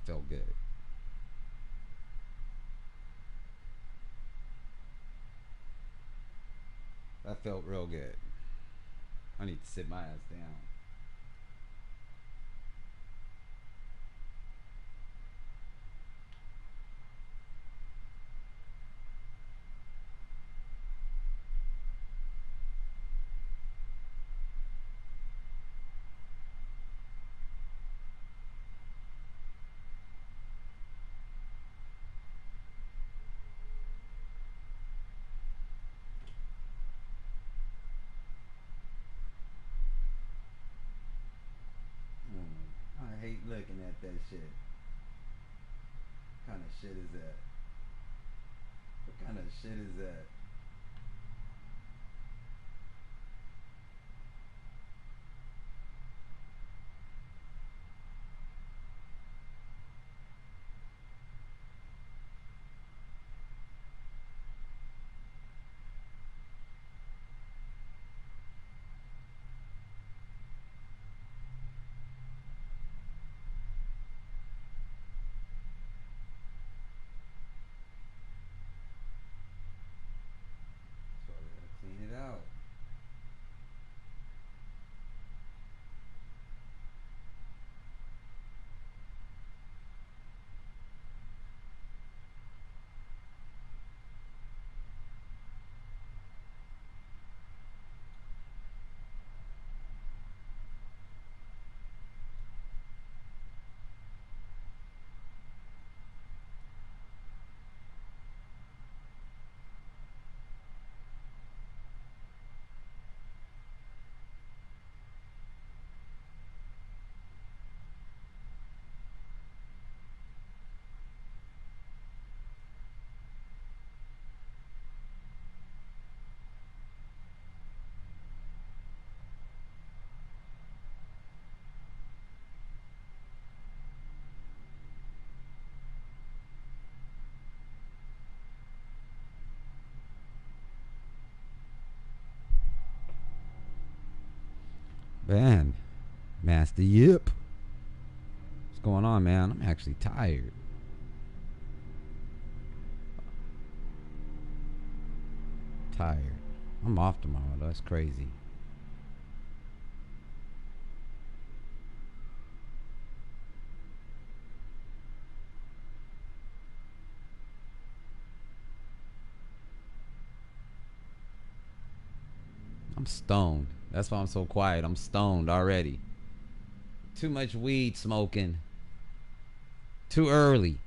felt good. That felt real good. I need to sit my ass down. I hate looking at that shit. What kind of shit is that? What kind of shit is that? So I gotta clean it out. Man, Master Yip. What's going on, man? I'm actually tired. Tired. I'm off tomorrow. That's crazy. I'm stoned. That's why I'm so quiet. I'm stoned already. Too much weed smoking. Too early.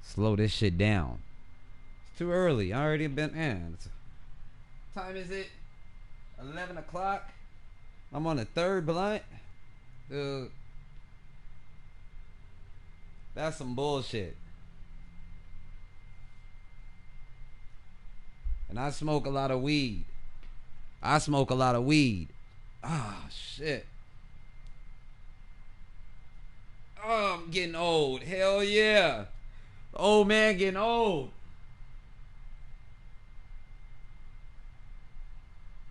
Slow this shit down. It's too early. I already been in. What time is it? 11 o'clock. I'm on the third blunt. Dude. That's some bullshit. And I smoke a lot of weed. I smoke a lot of weed. Ah, shit. Oh, I'm getting old. Hell yeah. Old man getting old.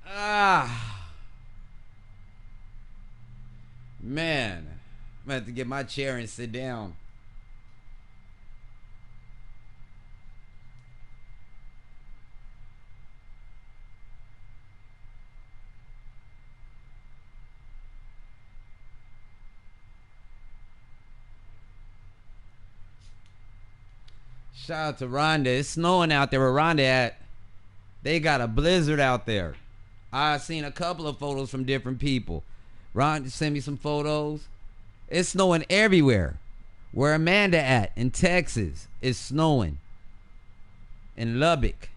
Ah. Man. I'm gonna have to get my chair and sit down. Shout out to Rhonda. It's snowing out there where Rhonda at. They got a blizzard out there. I seen a couple of photos from different people. Rhonda sent me some photos. It's snowing everywhere. Where Amanda at in Texas, it's snowing. In Lubbock,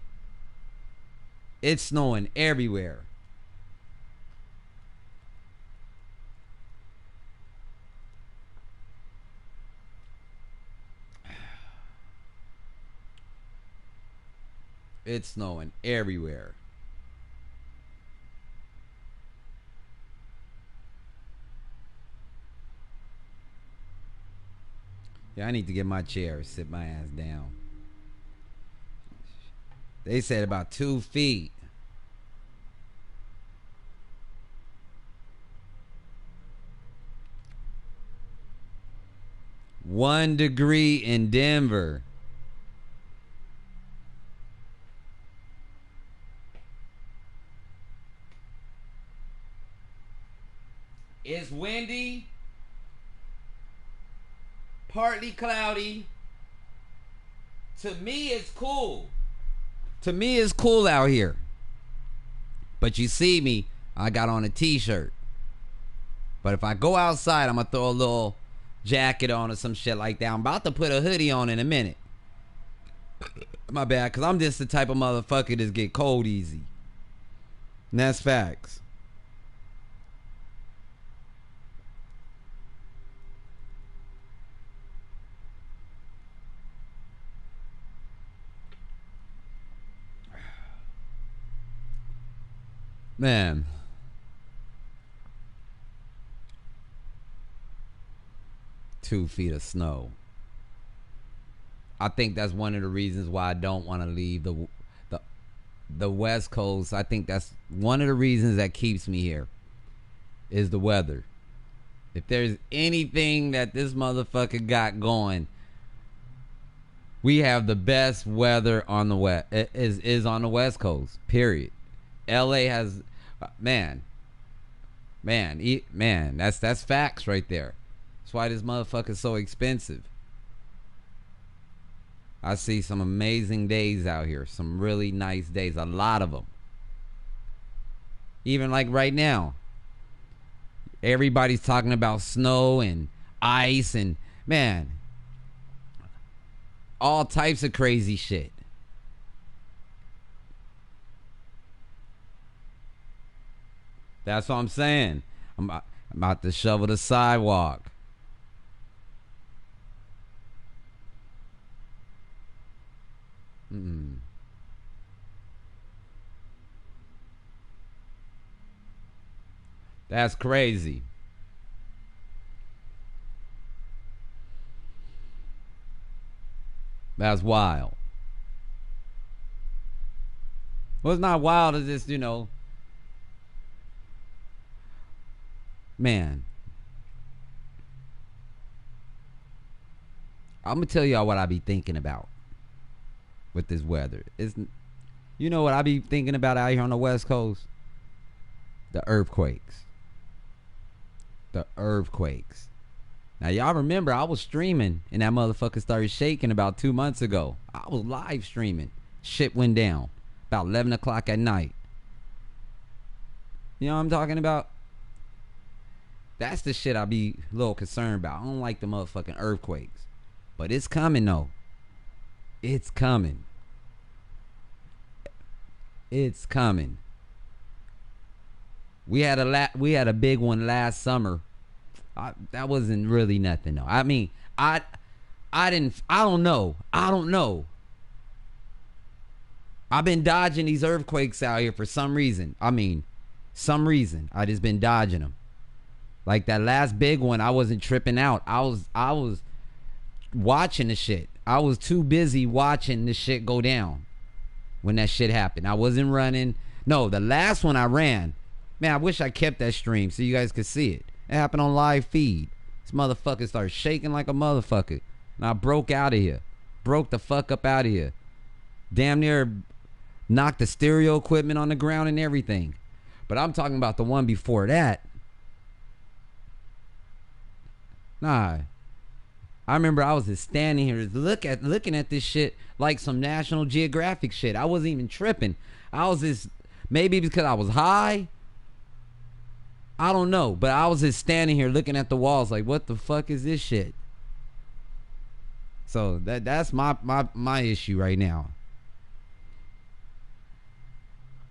it's snowing everywhere. It's snowing everywhere. Yeah, I need to get my chair, sit my ass down. They said about 2 feet. 1 degree in Denver. It's windy, partly cloudy. To me, it's cool. To me, it's cool out here. But you see me, I got on a t-shirt. But if I go outside, I'm going to throw a little jacket on or some shit like that. I'm about to put a hoodie on in a minute. My bad, because I'm just the type of motherfucker that get cold easy. And that's facts. Man. Two feet of snow. I think that's one of the reasons why I don't want to leave the West Coast. I think that's one of the reasons that keeps me here is the weather. If there's anything that this motherfucker got going, we have the best weather on the west is on the West Coast. Period. LA has man, that's facts right there. That's why this motherfucker's so expensive. I see some amazing days out here. Some really nice days. A lot of them. Even like right now. Everybody's talking about snow and ice and, man, all types of crazy shit. That's what I'm saying. I'm about to shovel the sidewalk. That's crazy. That's wild. Well, it's not wild, it's just, man. I'm going to tell y'all what I be thinking about with this weather. You know what I be thinking about out here on the West Coast? The earthquakes. The earthquakes. Now, y'all remember I was streaming and that motherfucker started shaking about 2 months ago. I was live streaming. Shit went down about 11 o'clock at night. You know what I'm talking about? That's the shit I be a little concerned about. I don't like the motherfucking earthquakes. But it's coming, though. It's coming. It's coming. We had a big one last summer. That wasn't really nothing though. I mean, I don't know. I've been dodging these earthquakes out here for some reason. I just been dodging them. Like that last big one, I wasn't tripping out. I was watching the shit. I was too busy watching the shit go down when that shit happened. I wasn't running. No, the last one I ran. Man, I wish I kept that stream so you guys could see it. It happened on live feed. This motherfucker started shaking like a motherfucker. And I broke out of here. Broke the fuck up out of here. Damn near knocked the stereo equipment on the ground and everything. But I'm talking about the one before that. Nah. I remember I was just standing here looking at this shit like some National Geographic shit. I wasn't even tripping. I was just, maybe because I was high. I don't know, but I was just standing here looking at the walls like, what the fuck is this shit? So that's my issue right now.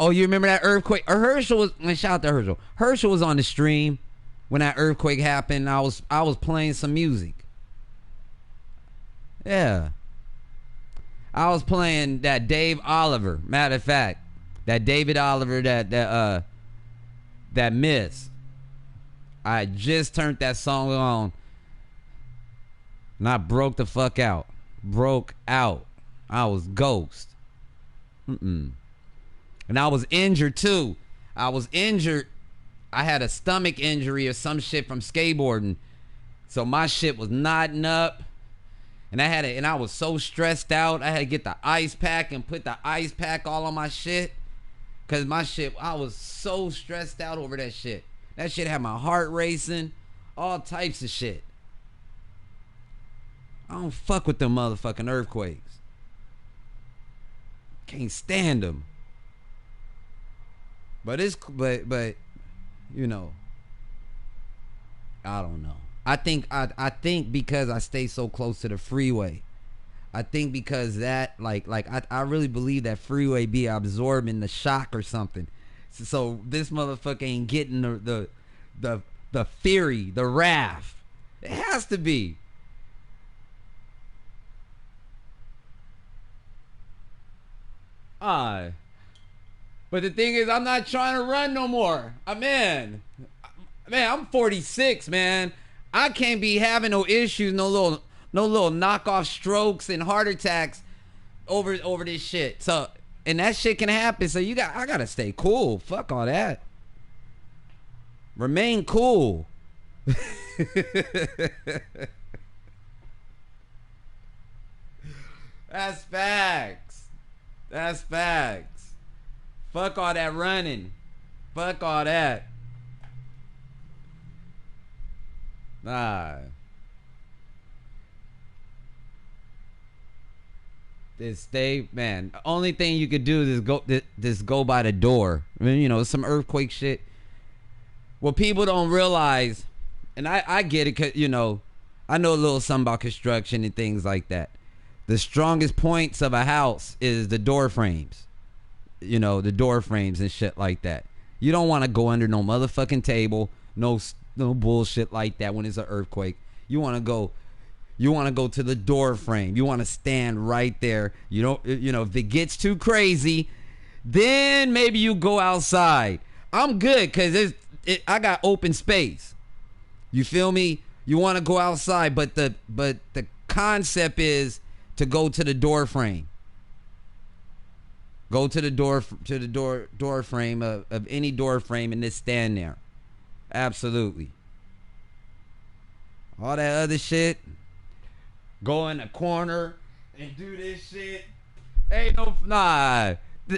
Oh, you remember that earthquake? Herschel was, shout out to Herschel. Herschel was on the stream when that earthquake happened. I was playing some music. Yeah. I was playing that Dave Oliver. Matter of fact, that David Oliver, that Miss. I just turned that song on. And I broke the fuck out. Broke out. I was ghost. And I was injured too. I was injured. I had a stomach injury or some shit from skateboarding. So my shit was knotting up. And I was so stressed out. I had to get the ice pack and put the ice pack all on my shit. Cause my shit, I was so stressed out over that shit. That shit had my heart racing. All types of shit. I don't fuck with them motherfucking earthquakes. Can't stand them. But you know, I don't know. I think because I stay so close to the freeway, I think because that I really believe that freeway be absorbing the shock or something. So this motherfucker ain't getting the fury, the wrath. It has to be. But the thing is, I'm not trying to run no more. Man, I'm 46, man. I can't be having no issues, no little knockoff strokes and heart attacks over this shit. So, and that shit can happen. So I gotta stay cool. Fuck all that. Remain cool. That's facts. That's facts. Fuck all that running. Fuck all that. Nah. Just stay, man. Only thing you could do is go by the door. I mean, you know, some earthquake shit. What people don't realize, and I get it, cause you know, I know a little something about construction and things like that. The strongest points of a house is the door frames. You know, the door frames and shit like that. You don't want to go under no motherfucking table, no bullshit like that when it's an earthquake. You want to go to the door frame. You want to stand right there. You know, if it gets too crazy, then maybe you go outside. I'm good because I got open space. You feel me? You want to go outside, but the concept is to go to the door frame. Go to the door frame of any door frame and just stand there. Absolutely. All that other shit, go in the corner and do this shit. Ain't no, nah. I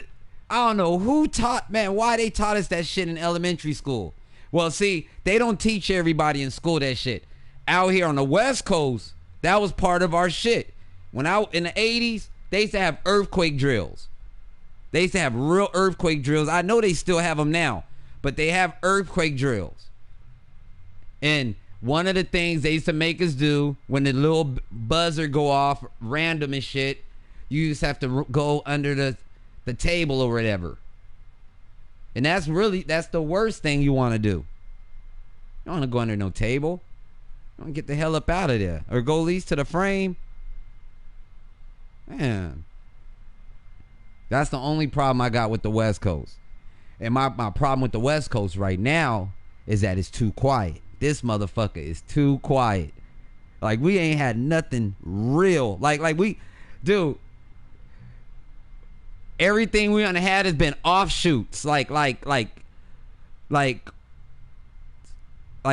don't know who taught, man, why they taught us that shit in elementary school. Well, see, they don't teach everybody in school that shit. Out here on the West Coast, that was part of our shit. When in the 80s, they used to have earthquake drills. They used to have real earthquake drills. I know they still have them now, but they have earthquake drills. And one of the things they used to make us do when the little buzzer go off random and shit, you just have to go under the table or whatever. And that's the worst thing you want to do. You don't want to go under no table. You want to get the hell up out of there. Or go at least to the frame. Man. That's the only problem I got with the West Coast. And my problem with the West Coast right now is that it's too quiet. This motherfucker is too quiet. Like, we ain't had nothing real. Like we, dude, everything we done had has been offshoots. Like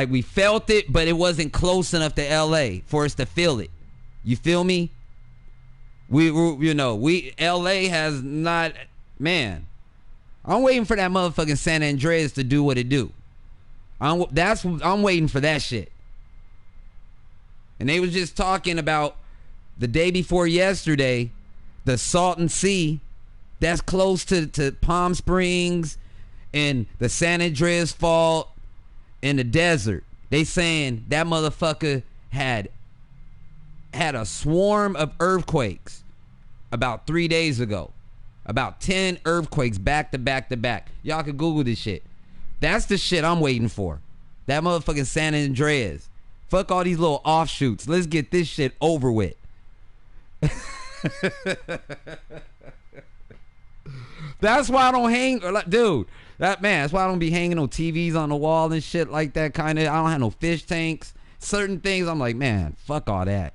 we felt it, but it wasn't close enough to LA for us to feel it. You feel me? LA has not, man. I'm waiting for that motherfucking San Andreas to do what it do. I'm waiting for that shit. And they was just talking about the day before yesterday, the Salton Sea, that's close to Palm Springs and the San Andreas Fault in the desert. They saying that motherfucker had a swarm of earthquakes about 3 days ago. About 10 earthquakes back to back to back. Y'all can Google this shit. That's the shit I'm waiting for. That motherfucking San Andreas. Fuck all these little offshoots. Let's get this shit over with. That's why I don't hang, dude. That's why I don't be hanging no TVs on the wall and shit like that. Kind of. I don't have no fish tanks. Certain things, I'm like, man, fuck all that.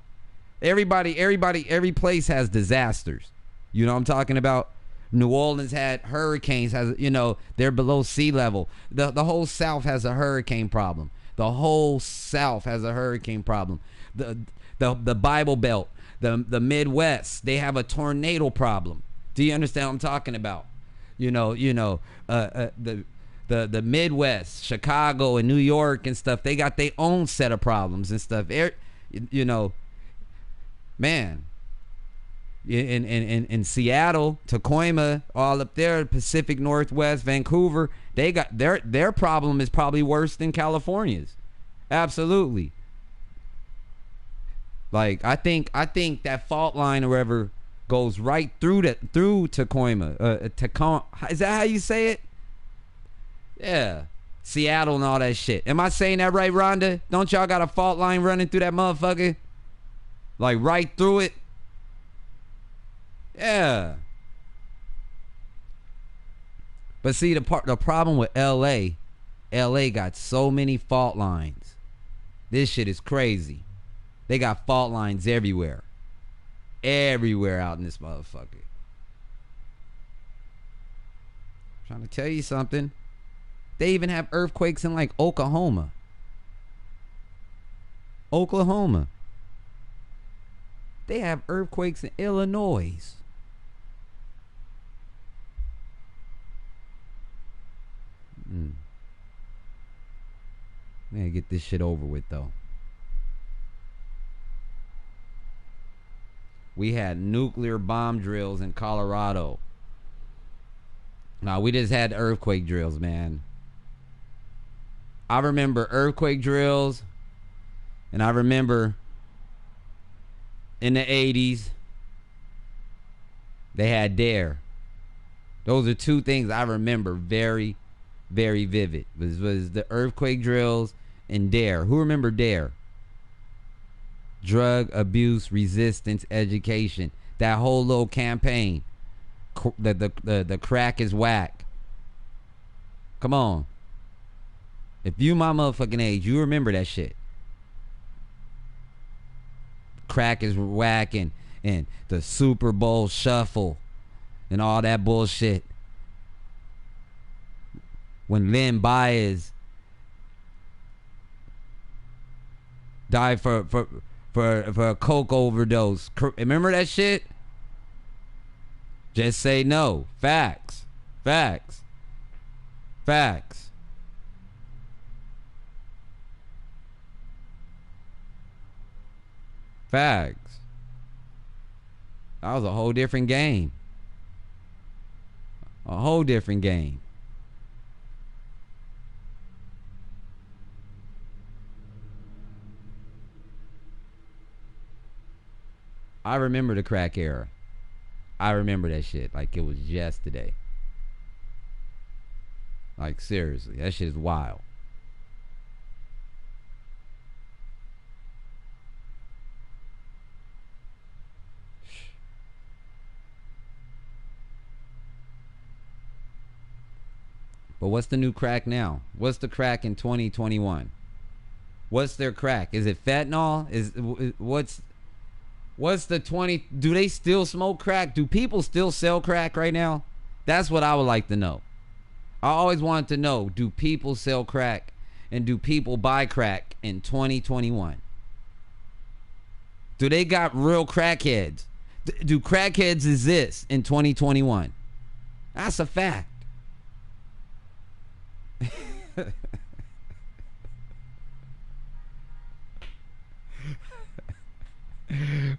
Every place has disasters. You know what I'm talking about? New Orleans had hurricanes, they're below sea level. The whole South has a hurricane problem. The whole South has a hurricane problem. The Bible Belt, the Midwest, they have a tornado problem. Do you understand what I'm talking about? The Midwest, Chicago and New York and stuff, they got their own set of problems and stuff. Man, in Seattle, Tacoma, all up there, Pacific Northwest, Vancouver, they got their problem is probably worse than California's. Absolutely. Like I think that fault line or whatever goes right through Tacoma. Tacoma, is that how you say it? Yeah. Seattle and all that shit. Am I saying that right, Rhonda? Don't y'all got a fault line running through that motherfucker? Like right through it? Yeah. But see, the problem with LA got so many fault lines. This shit is crazy. They got fault lines everywhere. Everywhere out in this motherfucker. I'm trying to tell you something. They even have earthquakes in like Oklahoma. They have earthquakes in Illinois. Man, get this shit over with though. We had nuclear bomb drills in Colorado. Nah, we just had earthquake drills, man. I remember earthquake drills, and I remember in the 80s, they had DARE. Those are two things I remember very, very vivid. Was the earthquake drills and DARE. Who remember DARE? Drug Abuse Resistance Education. That whole little campaign. The crack is whack. Come on. If you my motherfucking age, you remember that shit. Crack is whack and the Super Bowl shuffle and all that bullshit. When Lynn Baez died for a coke overdose. Remember that shit? Just say no. Facts. Facts. Facts. Facts. That was a whole different game. A whole different game. I remember the crack era. I remember that shit like it was yesterday. Like seriously, that shit is wild. But what's the new crack now? What's the crack in 2021? What's their crack? Is it fentanyl? What's the 20? Do they still smoke crack? Do people still sell crack right now? That's what I would like to know. I always wanted to know, do people sell crack and do people buy crack in 2021? Do they got real crackheads? Do crackheads exist in 2021? That's a fact.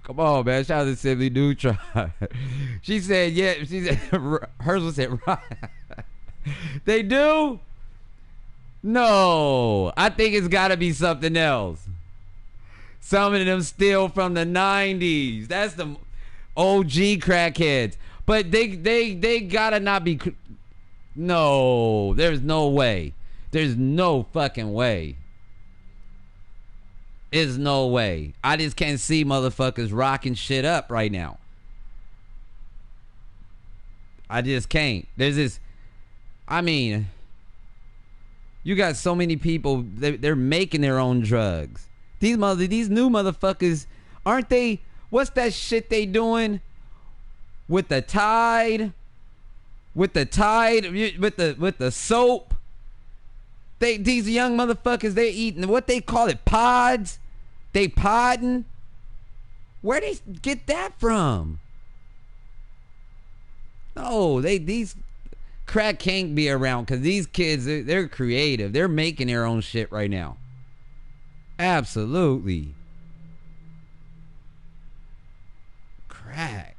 Come on, man. Shout out to Simply Neutron. She said, yeah. She said, hers was said, right. They do? No. I think it's got to be something else. Some of them still from the 90s. That's the OG crackheads. But they got to not be... No. There's no way. There's no fucking way. There's no way. I just can't see motherfuckers rocking shit up right now. I just can't. There's this... I mean... You got so many people... They're making their own drugs. These new motherfuckers... Aren't they... What's that shit they doing? With the Tide? With the Tide? With the soap? These young motherfuckers, they eating what they call it, pods. They podding. Where they get that from? No, these crack can't be around because these kids, they're creative. They're making their own shit right now. Absolutely. Crack.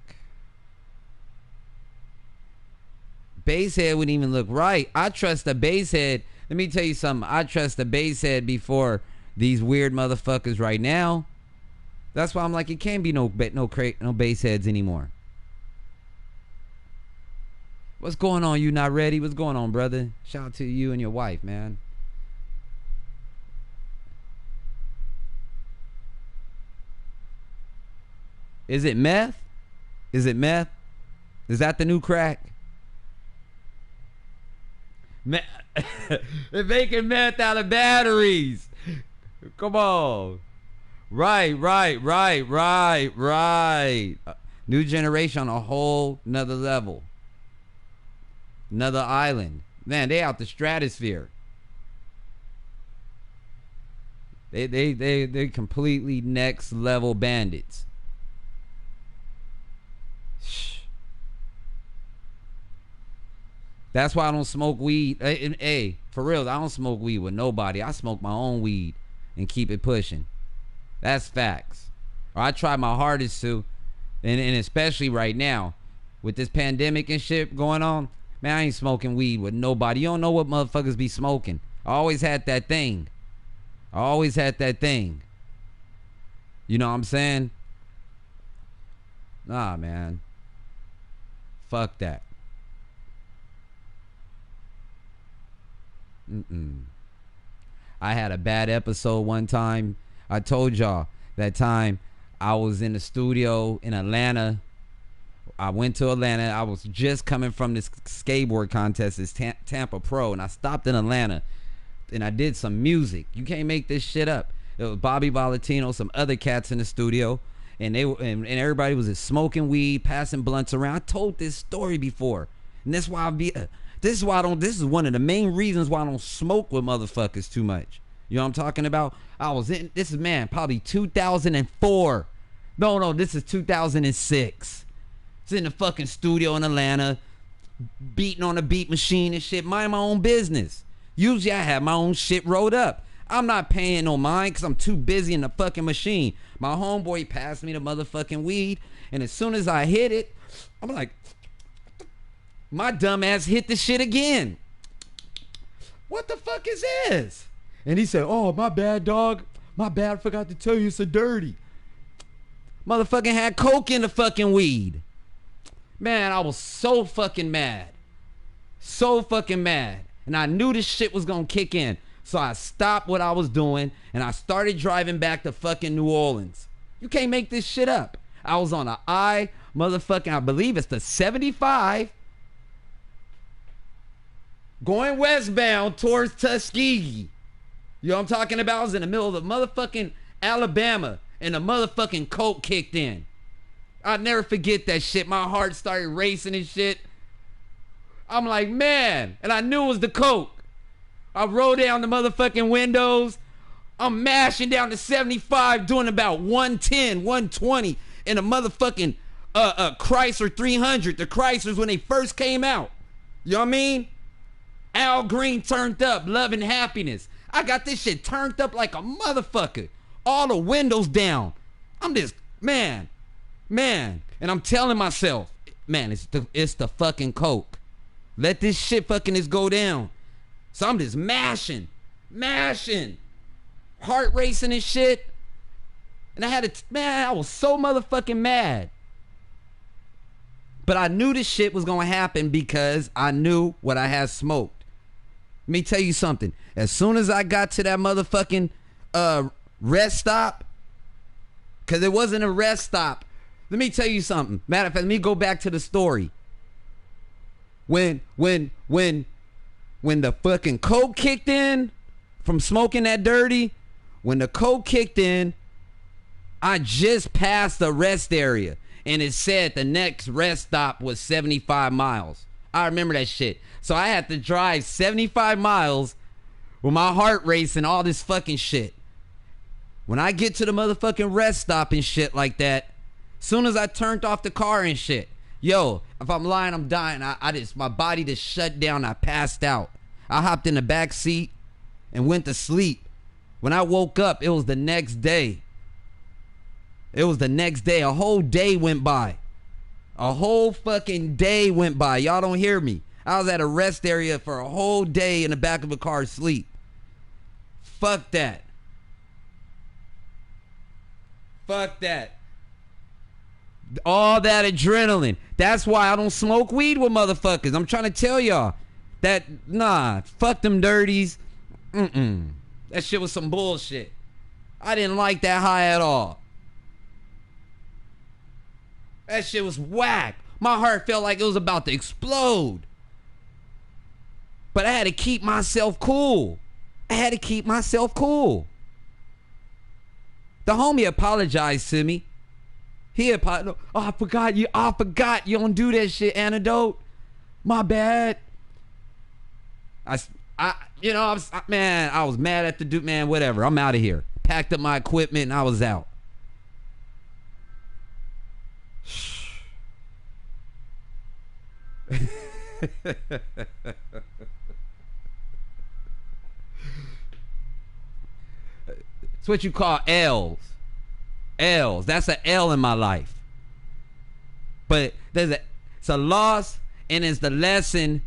Basehead wouldn't even look right. I trust the basehead. Let me tell you something. I trust the basehead before these weird motherfuckers right now. That's why I'm like, it can't be no baseheads anymore. What's going on? You not ready? What's going on, brother? Shout out to you and your wife, man. Is it meth? Is it meth? Is that the new crack? They're making meth out of batteries. Come on. Right. New generation on a whole nother level. Another island. Man, they out the stratosphere. They completely next level bandits. That's why I don't smoke weed. Hey, for real, I don't smoke weed with nobody. I smoke my own weed and keep it pushing. That's facts. Or I try my hardest to, and especially right now with this pandemic and shit going on. Man, I ain't smoking weed with nobody. You don't know what motherfuckers be smoking. I always had that thing. You know what I'm saying? Nah, man. Fuck that. I had a bad episode one time. I told y'all that time I was in the studio in Atlanta. I went to Atlanta. I was just coming from this skateboard contest, this Tampa Pro, and I stopped in Atlanta and I did some music. You can't make this shit up. It was Bobby Valentino, some other cats in the studio, and everybody was just smoking weed, passing blunts around. I told this story before, and that's why this is one of the main reasons why I don't smoke with motherfuckers too much. You know what I'm talking about? This is probably 2004. No, this is 2006. It's in the fucking studio in Atlanta, beating on a beat machine and shit, mind my own business. Usually I have my own shit rolled up. I'm not paying no mind because I'm too busy in the fucking machine. My homeboy passed me the motherfucking weed, and as soon as I hit it, I'm like, my dumb ass hit the shit again. What the fuck is this? And he said, oh, my bad, dog. My bad, I forgot to tell you it's a dirty. Motherfucking had coke in the fucking weed. Man, I was so fucking mad. And I knew this shit was gonna kick in. So I stopped what I was doing and I started driving back to fucking New Orleans. You can't make this shit up. I was on I believe it's the 75, going westbound towards Tuskegee. You know what I'm talking about? I was in the middle of the motherfucking Alabama and the motherfucking coke kicked in. I'll never forget that shit. My heart started racing and shit. I'm like, man. And I knew it was the coke. I rolled down the motherfucking windows. I'm mashing down to 75, doing about 110, 120 in a motherfucking Chrysler 300. The Chryslers when they first came out. You know what I mean? Al Green turned up, Love and Happiness. I got this shit turned up like a motherfucker. All the windows down. I'm just, man. And I'm telling myself, man, it's the fucking coke. Let this shit fucking just go down. So I'm just mashing. Heart racing and shit. And I was so motherfucking mad. But I knew this shit was gonna happen because I knew what I had smoked. Let me tell you something. As soon as I got to that motherfucking rest stop, because it wasn't a rest stop. Let me tell you something. Matter of fact, let me go back to the story. When the fucking coke kicked in from smoking that dirty, when the coke kicked in, I just passed the rest area and it said the next rest stop was 75 miles. I remember that shit. So I had to drive 75 miles with my heart racing, all this fucking shit. When I get to the motherfucking rest stop and shit like that, soon as I turned off the car and shit, yo, if I'm lying, I'm dying. My body just shut down. I passed out. I hopped in the back seat and went to sleep. When I woke up, it was the next day. It was the next day. A whole day went by. A whole fucking day went by. Y'all don't hear me. I was at a rest area for a whole day in the back of a car asleep. Fuck that. Fuck that. All that adrenaline. That's why I don't smoke weed with motherfuckers. I'm trying to tell y'all that, nah, fuck them dirties. That shit was some bullshit. I didn't like that high at all. That shit was whack. My heart felt like it was about to explode. But I had to keep myself cool. I had to keep myself cool. The homie apologized to me. He apologized. Oh, I forgot you. I forgot you don't do that shit, Antidote. My bad. I was mad at the dude, man, whatever. I'm out of here. Packed up my equipment and I was out. It's what you call L's. L's. That's an L in my life. But it's a loss and it's the lesson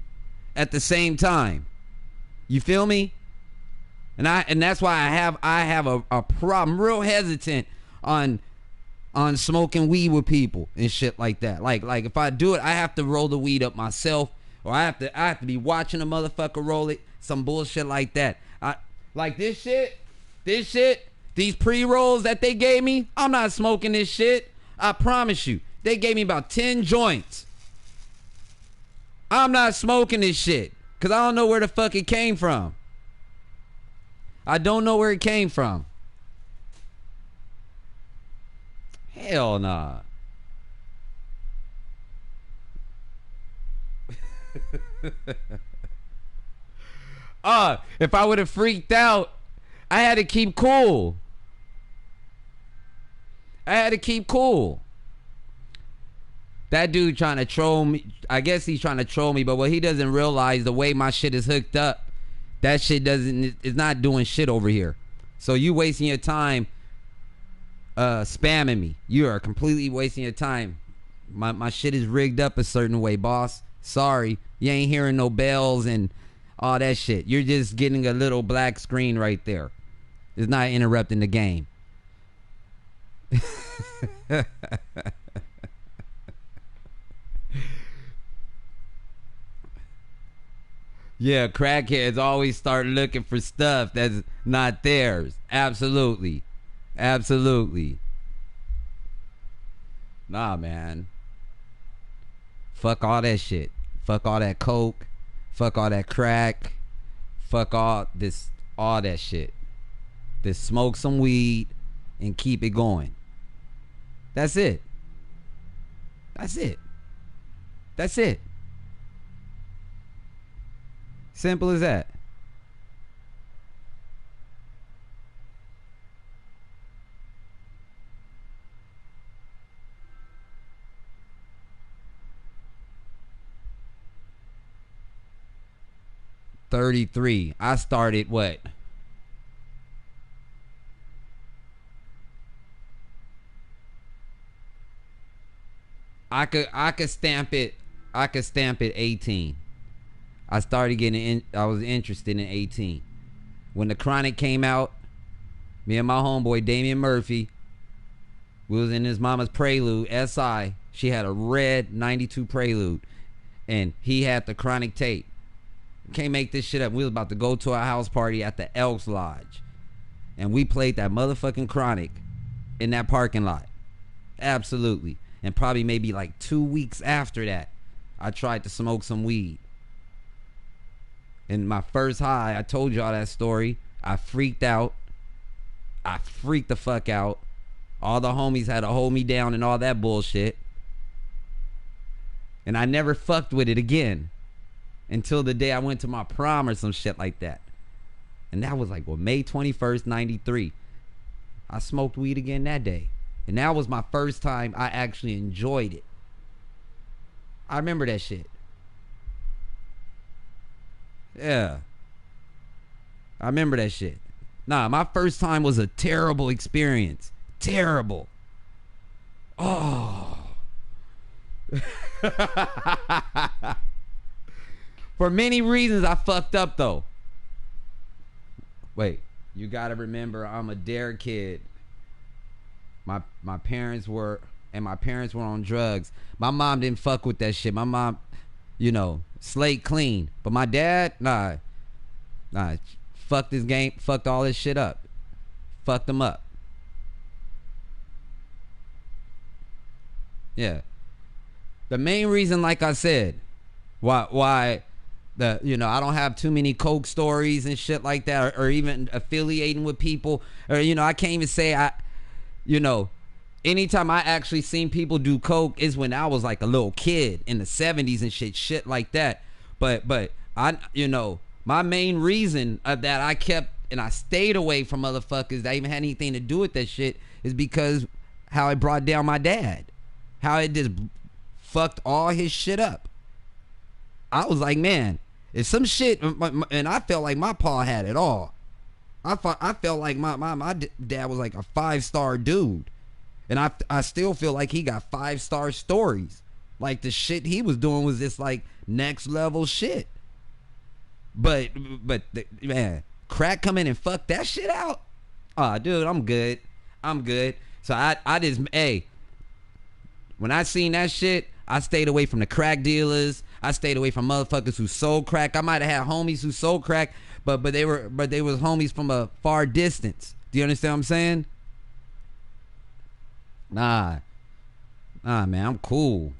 at the same time. You feel me? And that's why I have a problem. I'm real hesitant on smoking weed with people and shit like that. Like if I do it, I have to roll the weed up myself, or I have to be watching a motherfucker roll it. Some bullshit like that. Like this shit, these pre-rolls that they gave me, I'm not smoking this shit. I promise you. They gave me about 10 joints. I'm not smoking this shit. Because I don't know where the fuck it came from. I don't know where it came from. Hell nah. If I would have freaked out, I had to keep cool. That dude trying to troll me. I guess he's trying to troll me, but what he doesn't realize, the way my shit is hooked up, that shit is not doing shit over here. So you wasting your time spamming me. You are completely wasting your time. My shit is rigged up a certain way, boss. Sorry. You ain't hearing no bells and all that shit. You're just getting a little black screen right there. It's not interrupting the game. Yeah, crackheads always start looking for stuff that's not theirs. Absolutely. Nah, man. Fuck all that shit. Fuck all that coke. Fuck all that crack. Fuck all that shit. Just smoke some weed and keep it going. That's it. Simple as that. $33. I started what? I could stamp it 18. I started I was interested in 18. When the Chronic came out, me and my homeboy Damian Murphy, we was in his mama's Prelude, SI. She had a red 92 Prelude, and he had the Chronic tape. Can't make this shit up. We was about to go to a house party at the Elks Lodge, and we played that motherfucking Chronic in that parking lot. Absolutely. And probably maybe like 2 weeks after that, I tried to smoke some weed. And my first high, I told y'all that story. I freaked out. I freaked the fuck out. All the homies had to hold me down and all that bullshit. And I never fucked with it again until the day I went to my prom or some shit like that. And that was like, well, May 21st, 93. I smoked weed again that day. And that was my first time I actually enjoyed it. I remember that shit. Yeah. I remember that shit. Nah, my first time was a terrible experience. Terrible. Oh. For many reasons, I fucked up though. Wait, you gotta remember, I'm a dare kid. My parents were on drugs. My mom didn't fuck with that shit. My mom, slate clean. But my dad, nah, fucked this game, fucked all this shit up. Fucked them up. Yeah. The main reason, like I said, why I don't have too many coke stories and shit like that, or even affiliating with people, or I can't even say anytime I actually seen people do coke is when I was like a little kid in the 70s and shit like that. But I, my main reason that I kept and I stayed away from motherfuckers that even had anything to do with that shit is because how it brought down my dad, how it just fucked all his shit up. I was like, man, if some shit, and I felt like my pa had it all. I felt like my dad was like a 5-star dude. And I still feel like he got 5-star stories. Like the shit he was doing was just like next level shit. But man, crack come in and fuck that shit out. Oh, dude, I'm good. So I just, when I seen that shit, I stayed away from the crack dealers. I stayed away from motherfuckers who sold crack. I might have had homies who sold crack, but they was homies from a far distance. Do you understand what I'm saying? Nah, man, I'm cool.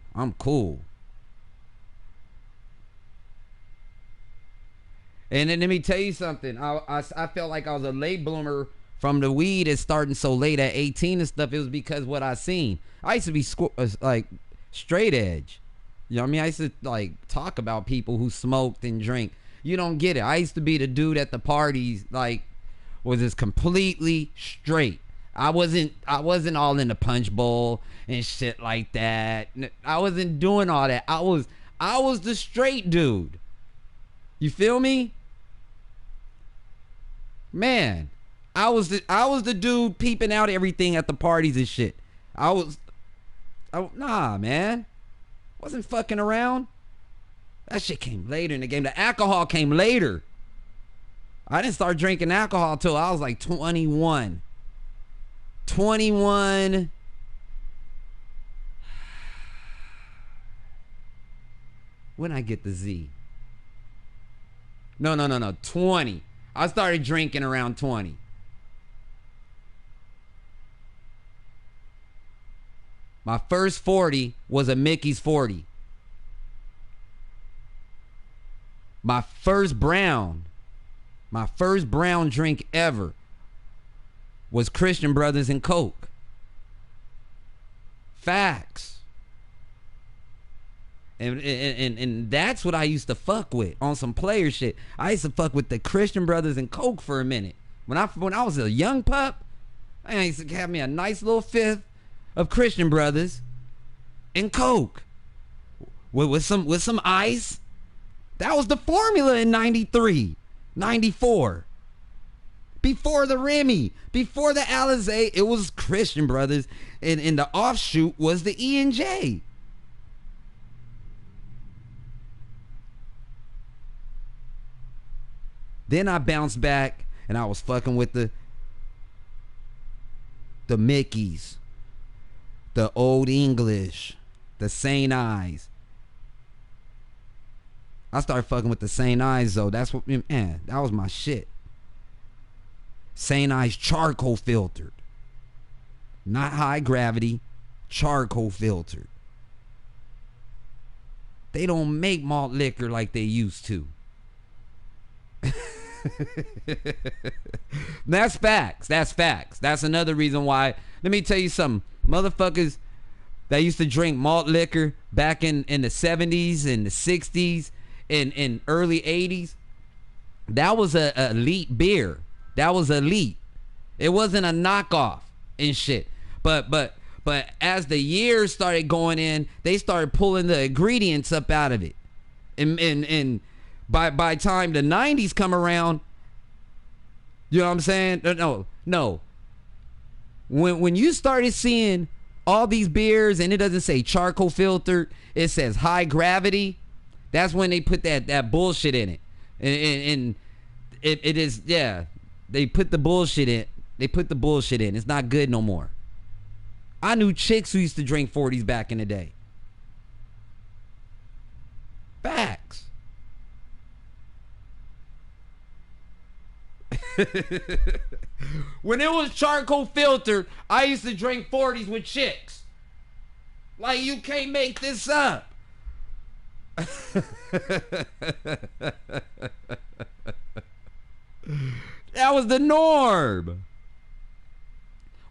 And then let me tell you something. I felt like I was a late bloomer from the weed is starting so late at 18 and stuff. It was because what I seen. I used to be like straight edge. You know what I mean? I used to like talk about people who smoked and drink. You don't get it. I used to be the dude at the parties, like, was just completely straight. I wasn't all in the punch bowl and shit like that. I wasn't doing all that. I was the straight dude. You feel me? Man, I was the dude peeping out everything at the parties and shit. Nah, man. Wasn't fucking around. That shit came later in the game. The alcohol came later. I didn't start drinking alcohol till I was like 21. 21. When I get the Z? No. 20. I started drinking around 20. My first 40 was a Mickey's 40. My first brown drink ever was Christian Brothers and Coke. Facts. And that's what I used to fuck with on some player shit. I used to fuck with the Christian Brothers and Coke for a minute. When I was a young pup, I used to have me a nice little fifth of Christian Brothers and Coke with some ice. That was the formula in 93, 94. Before the Remy, before the Alizé, it was Christian Brothers, and the offshoot was the E&J. Then I bounced back and I was fucking with the Mickeys, the Old English, the St. Ives. I started fucking with the St. Ives though. That's what, man, that was my shit. St. Ives charcoal filtered. Not high gravity, charcoal filtered. They don't make malt liquor like they used to. That's facts. That's another reason why. Let me tell you something. Motherfuckers that used to drink malt liquor back in the 70s and the 60s and early 80s, That was a elite beer. That was elite. It wasn't a knockoff and shit. But as the years started going in, they started pulling the ingredients up out of it. And by time the 90s come around, you know what I'm saying? No. When you started seeing all these beers and it doesn't say charcoal filtered, it says high gravity, that's when they put that bullshit in it. And it is, yeah, they put the bullshit in. They put the bullshit in. It's not good no more. I knew chicks who used to drink 40s back in the day. Facts. When it was charcoal filtered, I used to drink 40s with chicks. Like, you can't make this up. That was the norm.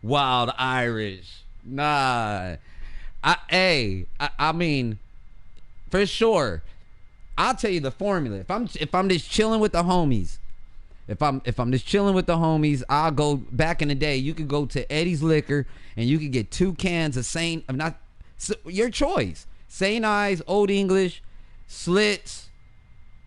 Wild Irish. Nah. I mean, for sure. I'll tell you the formula. If I'm just chilling with the homies, if I'm just chilling with the homies, I'll go back in the day. You could go to Eddie's Liquor and you could get 2 cans of your choice. St. Ives, Old English, Slits.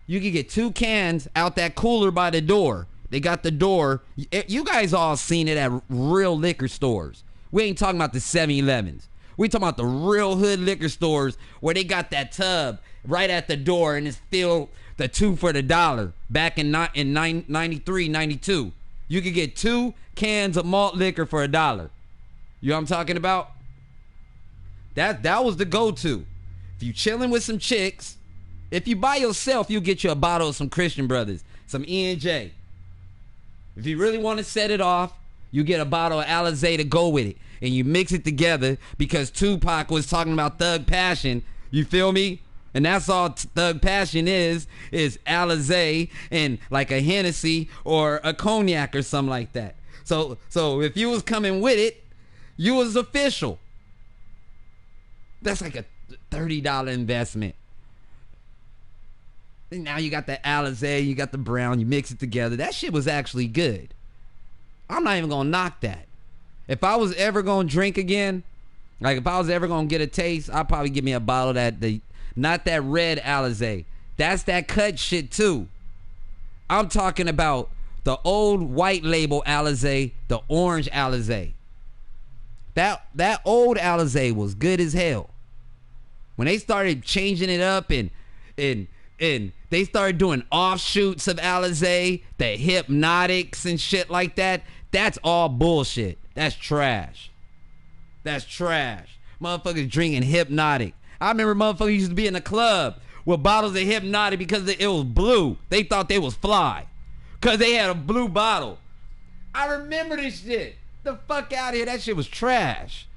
You could get 2 cans out that cooler by the door. They got the door. You guys all seen it at real liquor stores. We ain't talking about the 7-Elevens. We talking about the real hood liquor stores where they got that tub right at the door and it's filled the 2 for the $1. Back in 93, 92. You could get 2 cans of malt liquor for $1. You know what I'm talking about? That was the go-to. If you chilling with some chicks, if you by yourself, you get you a bottle of some Christian Brothers, some E&J. If you really want to set it off, you get a bottle of Alizé to go with it. And you mix it together because Tupac was talking about Thug Passion. You feel me? And that's all Thug Passion is Alizé and like a Hennessy or a cognac or something like that. So if you was coming with it, you was official. That's like a $30 investment. And now you got the Alizé, you got the brown, you mix it together. That shit was actually good. I'm not even gonna knock that. If I was ever gonna drink again, like if I was ever gonna get a taste, I'd probably give me a bottle of that, not that red Alizé. That's that cut shit too. I'm talking about the old white label Alizé, the orange Alizé. That old Alizé was good as hell. When they started changing it up and they started doing offshoots of Alizé, the Hypnotics and shit like that, that's all bullshit. That's trash. That's trash. Motherfuckers drinking Hypnotic. I remember motherfuckers used to be in the club with bottles of Hypnotic because it was blue. They thought they was fly because they had a blue bottle. I remember this shit. The fuck out of here. That shit was trash.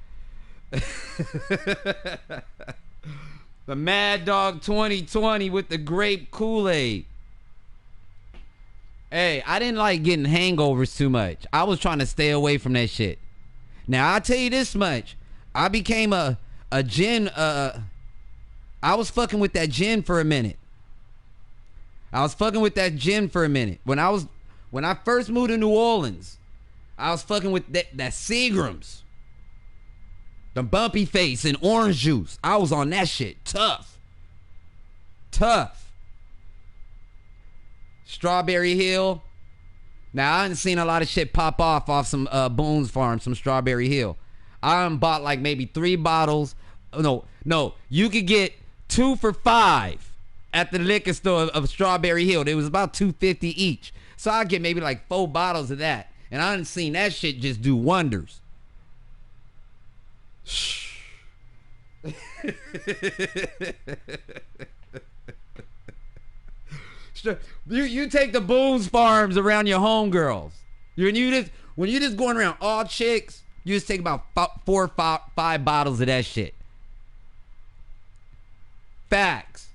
The Mad Dog 2020 with the grape Kool-Aid. Hey, I didn't like getting hangovers too much. I was trying to stay away from that shit. Now, I'll tell you this much. I became a gin, I was fucking with that gin for a minute. When I first moved to New Orleans, I was fucking with that Seagram's. The bumpy face and orange juice. I was on that shit. Tough. Strawberry Hill. Now, I done seen a lot of shit pop off some Boone's Farm, some Strawberry Hill. I done bought like maybe 3 bottles. No. You could get 2 for $5 at the liquor store of Strawberry Hill. It was about $2.50 each. So I get maybe like 4 bottles of that. And I done seen that shit just do wonders. You take the Boone's Farms around your homegirls. When you just going around all chicks, you just take about 4 or 5 bottles of that shit. Facts.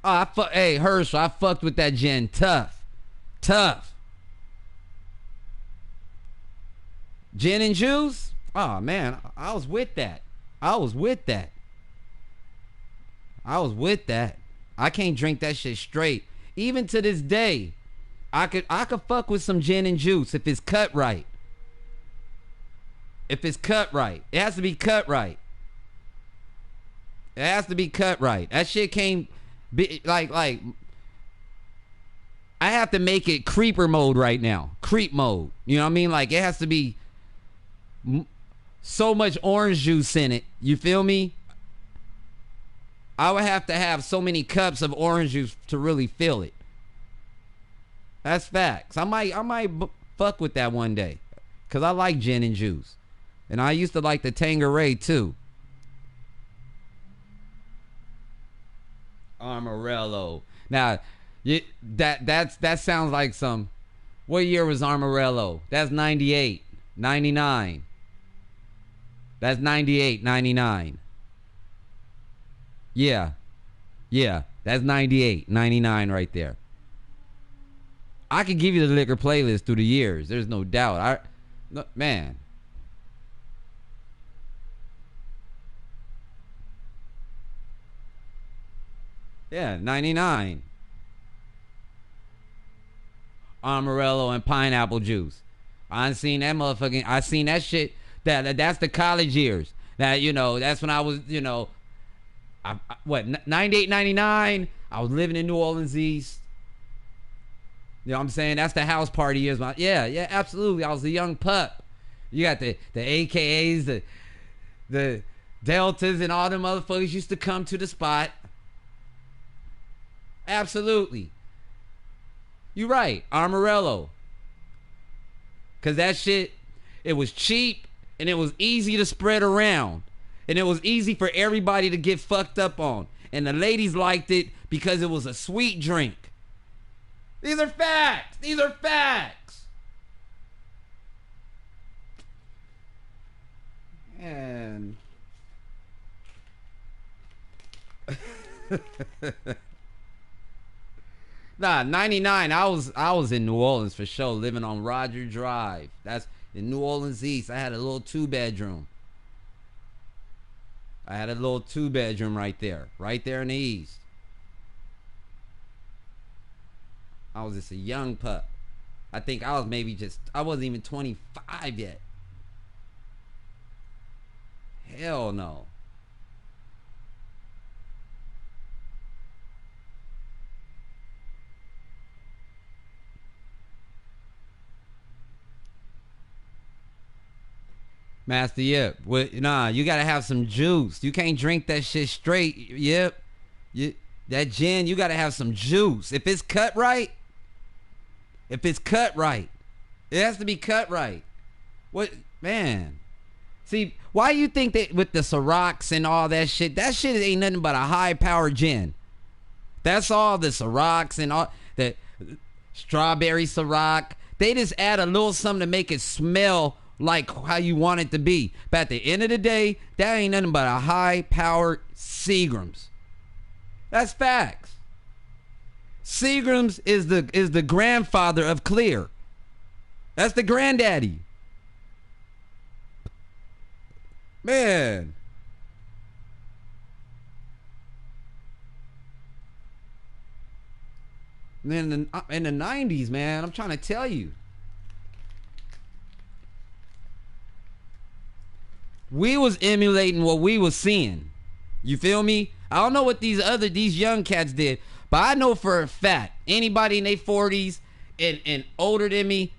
Hey, Herschel, I fucked with that gin. Tough. Gin and juice? Oh, man, I was with that. I can't drink that shit straight. Even to this day, I could fuck with some gin and juice if it's cut right. If it's cut right. It has to be cut right. It has to be cut right. That shit can't be like I have to make it creeper mode right now. Creep mode. You know what I mean? Like it has to be so much orange juice in it. You feel me? I would have to have so many cups of orange juice to really feel it. That's facts. I might fuck with that one day. Cause I like gin and juice. And I used to like the Tanqueray too. Amarillo. Now, that sounds like some. What year was Amarillo? That's 98, 99. That's 98, 99. Yeah. That's 98, 99 right there. I could give you the liquor playlist through the years. There's no doubt. Man. Yeah, 99. Amarillo and pineapple juice. I seen that motherfucking. I seen that shit. That's the college years. That that's when I was 98, 99. I was living in New Orleans East. You know what I'm saying? That's the house party years. Yeah, absolutely. I was a young pup. You got the AKAs, the Deltas, and all them motherfuckers used to come to the spot. Absolutely. You right. Amarillo. Cause that shit, it was cheap and it was easy to spread around. And it was easy for everybody to get fucked up on. And the ladies liked it because it was a sweet drink. These are facts. These are facts. And nah, 99. I was in New Orleans for sure, living on Roger Drive. That's in New Orleans East. I had a little 2-bedroom. I had a little 2-bedroom right there in the East. I was just a young pup. I think I was I wasn't even 25 yet. Hell no. Master Yip. Nah, you gotta have some juice. You can't drink that shit straight. Yep. That gin, you gotta have some juice. If it's cut right, it has to be cut right. What, man? See, why you think that with the Cirocs and all that shit ain't nothing but a high-powered gin. That's all the Cirocs and all the strawberry Ciroc. They just add a little something to make it smell like how you want it to be. But at the end of the day, that ain't nothing but a high-powered Seagram's. That's facts. Seagram's is the grandfather of clear. That's the granddaddy. Man. And then in the 90s, man, I'm trying to tell you. We was emulating what we was seeing. You feel me? I don't know what these young cats did, but I know for a fact, anybody in their 40s and older than me,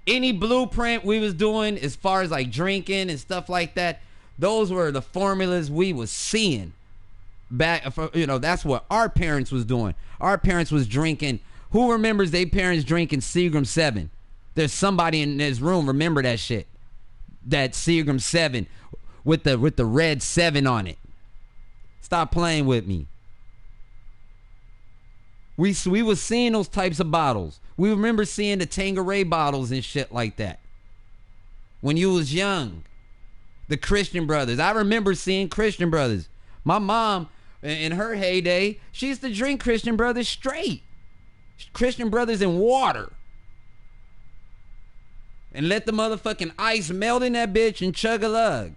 any blueprint we was doing as far as like drinking and stuff like that, those were the formulas we was seeing back. That's what our parents was doing. Our parents was drinking. Who remembers their parents drinking Seagram 7? There's somebody in this room remember that shit. That Seagram 7 with the red 7 on it. Stop playing with me. We was seeing those types of bottles. We remember seeing the Tanqueray bottles and shit like that. When you was young. The Christian Brothers. I remember seeing Christian Brothers. My mom, in her heyday, she used to drink Christian Brothers straight. Christian Brothers in water. And let the motherfucking ice melt in that bitch and chug a lug.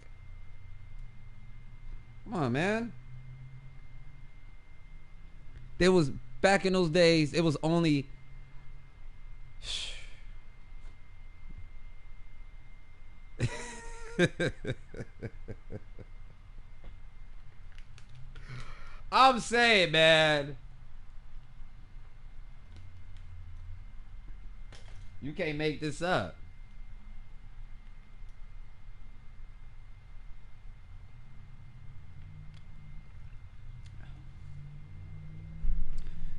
Come on, man. there was back in those days. It was only. I'm saying, man. You can't make this up.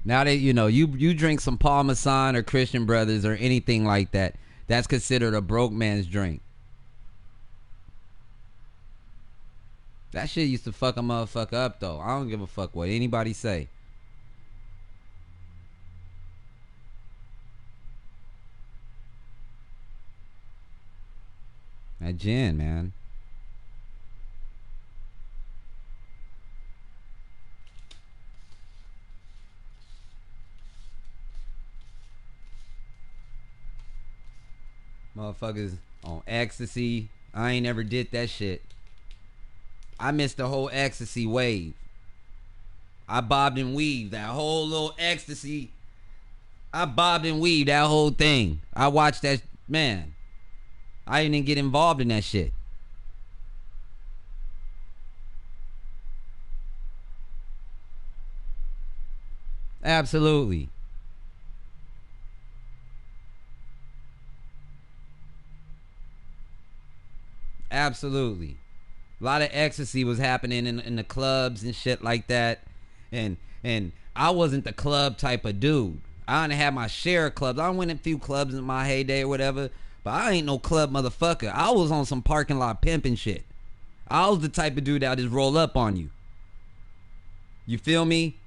Now that you know, you drink some Parmesan or Christian Brothers or anything like that, that's considered a broke man's drink. That shit used to fuck a motherfucker up though. I don't give a fuck what anybody say. That gin, man. Motherfuckers on ecstasy. I ain't never did that shit. I missed the whole ecstasy wave. I bobbed and weaved that whole little ecstasy. I bobbed and weaved that whole thing. I watched that, man. I didn't get involved in that shit. Absolutely. Absolutely. A lot of ecstasy was happening in the clubs and shit like that. And I wasn't the club type of dude. I didn't have my share of clubs. I went in a few clubs in my heyday or whatever, but I ain't no club motherfucker. I was on some parking lot pimping shit. I was the type of dude that would just roll up on you. You feel me?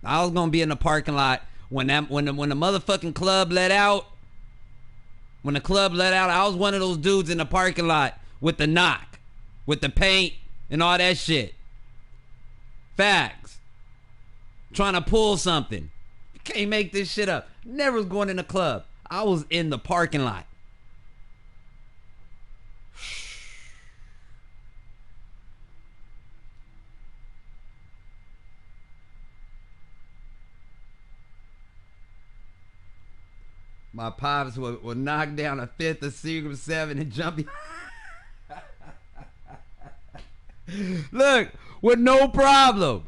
I was gonna be in the parking lot when the motherfucking club let out. When the club let out, I was one of those dudes in the parking lot with the knock, with the paint and all that shit. Facts. Trying to pull something. You can't make this shit up. Never was going in the club. I was in the parking lot. My pops would knock down a fifth of Seagram 7 and jump. Look, with no problem.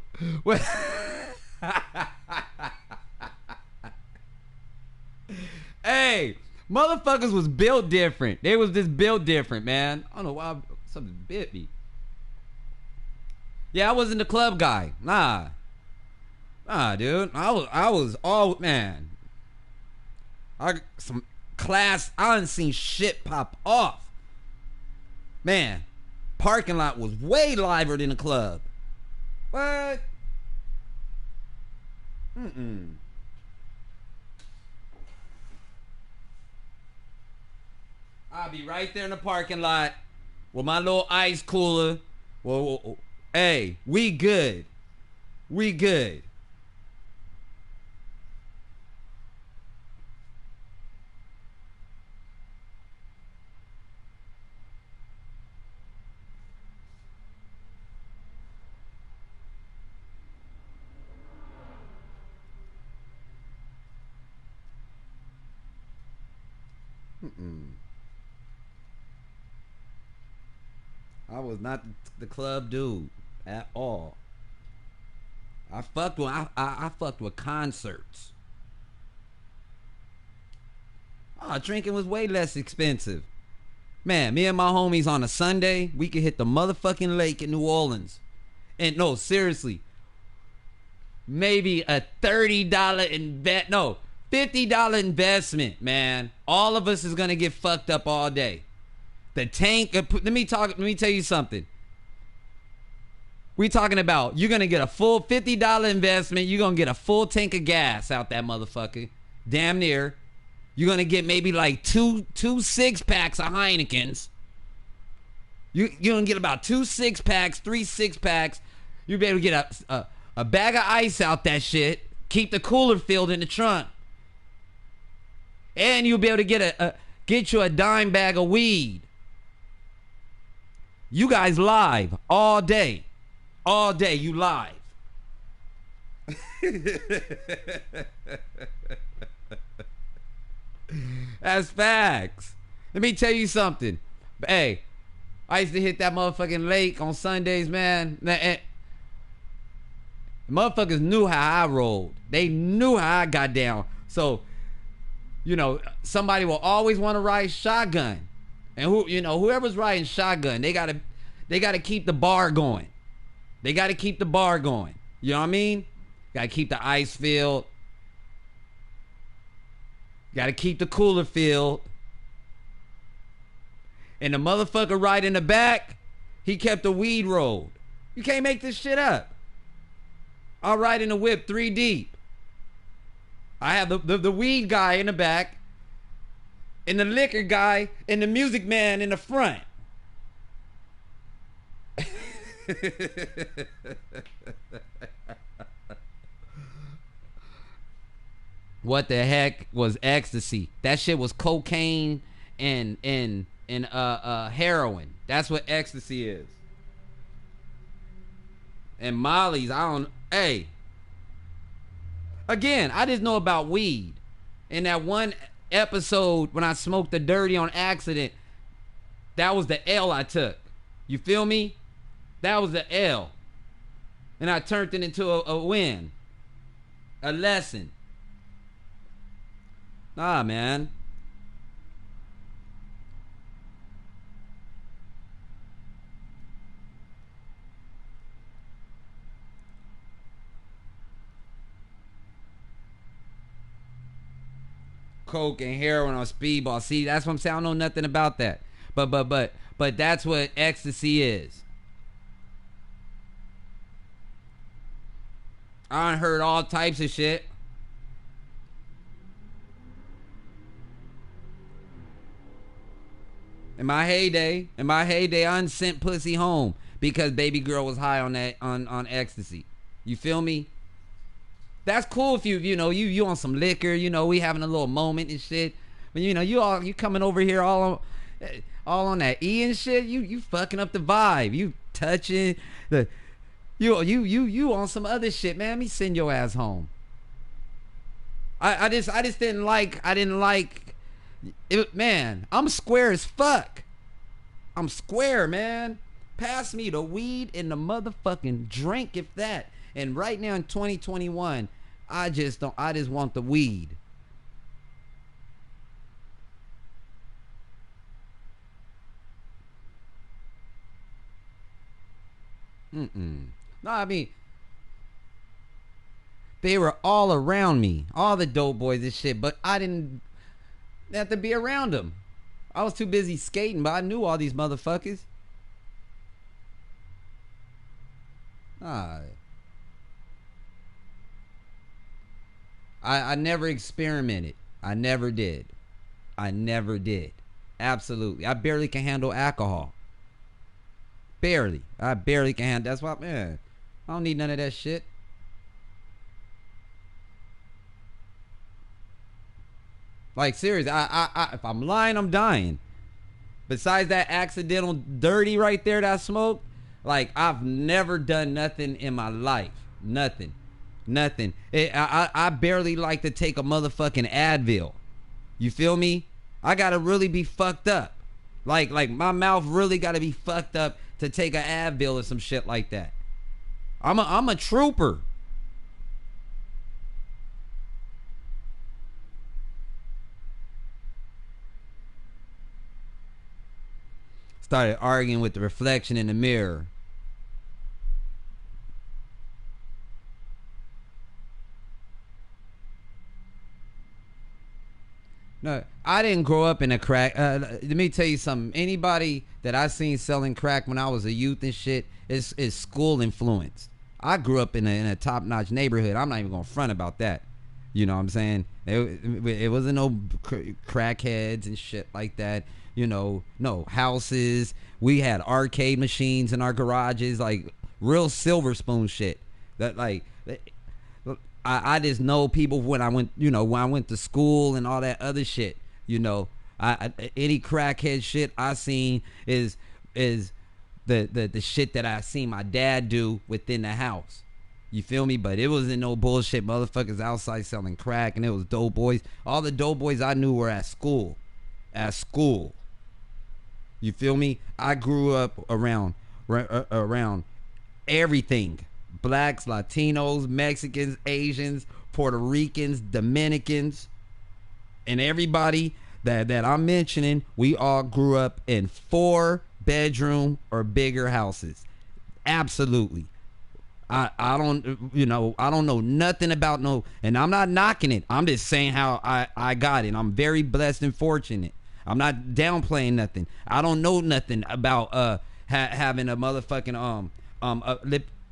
Hey, motherfuckers was built different. They was just built different, man. I don't know why something bit me. Yeah, I wasn't the club guy. Nah, dude. I was all, man. Some class. I done seen shit pop off. Man, parking lot was way liver than the club. What? I'll be right there in the parking lot with my little ice cooler. Well, hey, we good. We good. I was not the club dude at all. I fucked with concerts. Drinking was way less expensive. Man, me and my homies on a Sunday, we could hit the motherfucking lake in New Orleans. And no, seriously. Maybe a $50 investment, man. All of us is gonna get fucked up all day. The tank. Let me tell you something. We talking about you're gonna get a full $50 investment. You're gonna get a full tank of gas out that motherfucker. Damn near. You're gonna get maybe like two 6-packs of Heinekens. You're gonna get about 2 6-packs, 3 6-packs. You'll be able to get a bag of ice out that shit. Keep the cooler filled in the trunk. And you'll be able to get you a dime bag of weed. You guys live all day. All day you live. That's facts. Let me tell you something. Hey, I used to hit that motherfucking lake on Sundays, man. Motherfuckers knew how I rolled. They knew how I got down. So, somebody will always want to ride shotgun. And whoever's riding shotgun, they gotta keep the bar going. They gotta keep the bar going. You know what I mean? Gotta keep the ice filled. Gotta keep the cooler filled. And the motherfucker right in the back, he kept the weed rolled. You can't make this shit up. I'll ride in the whip 3 deep. I have the weed guy in the back, and the liquor guy, and the music man in the front. What the heck was ecstasy? That shit was cocaine and heroin. That's what ecstasy is. And Molly's, hey. Again, I just know about weed. In that one episode when I smoked the dirty on accident, that was the L I took. You feel me? That was the L. And I turned it into a win. A lesson. Nah, man. Coke and heroin on speedball. See, that's what I'm saying. I don't know nothing about that. But that's what ecstasy is. I done heard all types of shit. In my heyday, I done sent pussy home because baby girl was high on that on ecstasy. You feel me? That's cool if you on some liquor, we having a little moment and shit. But you coming over here all on that E and shit, you fucking up the vibe. You touching the you on some other shit, man. Let me send your ass home. I just didn't like it, man. I'm square as fuck. I'm square, man. Pass me the weed and the motherfucking drink, if that. And right now in 2021, I just want the weed. No, I mean, they were all around me, all the dope boys and shit, but I didn't have to be around them. I was too busy skating, but I knew all these motherfuckers. I never experimented. I never did. Absolutely. I barely can handle alcohol. Barely. I barely can handle. That's why, man, I don't need none of that shit. Like, seriously, I if I'm lying, I'm dying. Besides that accidental dirty right there that I smoked, like, I've never done nothing in my life. Nothing. I barely like to take a motherfucking Advil. You feel me? I gotta really be fucked up. Like my mouth really gotta be fucked up to take an Advil or some shit like that. I'm a trooper. Started arguing with the reflection in the mirror. No, I didn't grow up in a crack. Let me tell you something. Anybody that I seen selling crack when I was a youth and shit is school influenced. I grew up in a top notch neighborhood. I'm not even gonna front about that. You know what I'm saying? It wasn't no crackheads and shit like that. No houses. We had arcade machines in our garages, like real silver spoon shit. That like. I just know people when I went to school and all that other shit. Any crackhead shit I seen is the shit that I seen my dad do within the house. You feel me? But it wasn't no bullshit motherfuckers outside selling crack, and it was dope boys. All the dope boys I knew were at school. At school. You feel me? I grew up around everything. Blacks, Latinos, Mexicans, Asians, Puerto Ricans, Dominicans, and everybody that I'm mentioning, we all grew up in 4-bedroom or bigger houses. Absolutely. I don't know nothing about no, and I'm not knocking it. I'm just saying how I got it. I'm very blessed and fortunate. I'm not downplaying nothing. I don't know nothing about having a motherfucking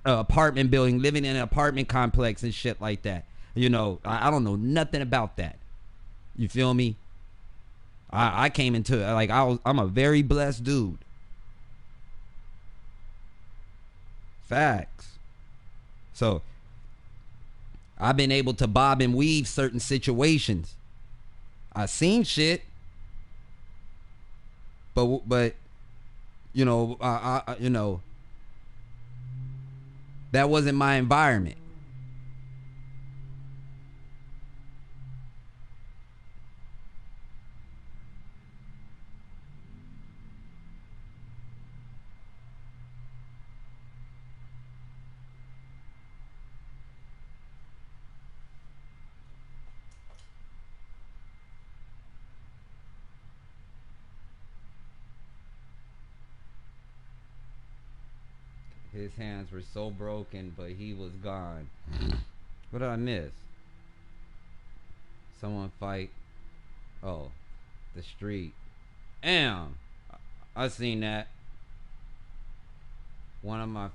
apartment building, living in an apartment complex and shit like that. You know, I don't know nothing about that. You feel me? I came into it like I'm a very blessed dude. Facts. So I've been able to bob and weave certain situations. I seen shit, but you know, that wasn't my environment. His hands were so broken, but he was gone. What did I miss? Someone fight. Oh, the street. Damn. I seen that. One of my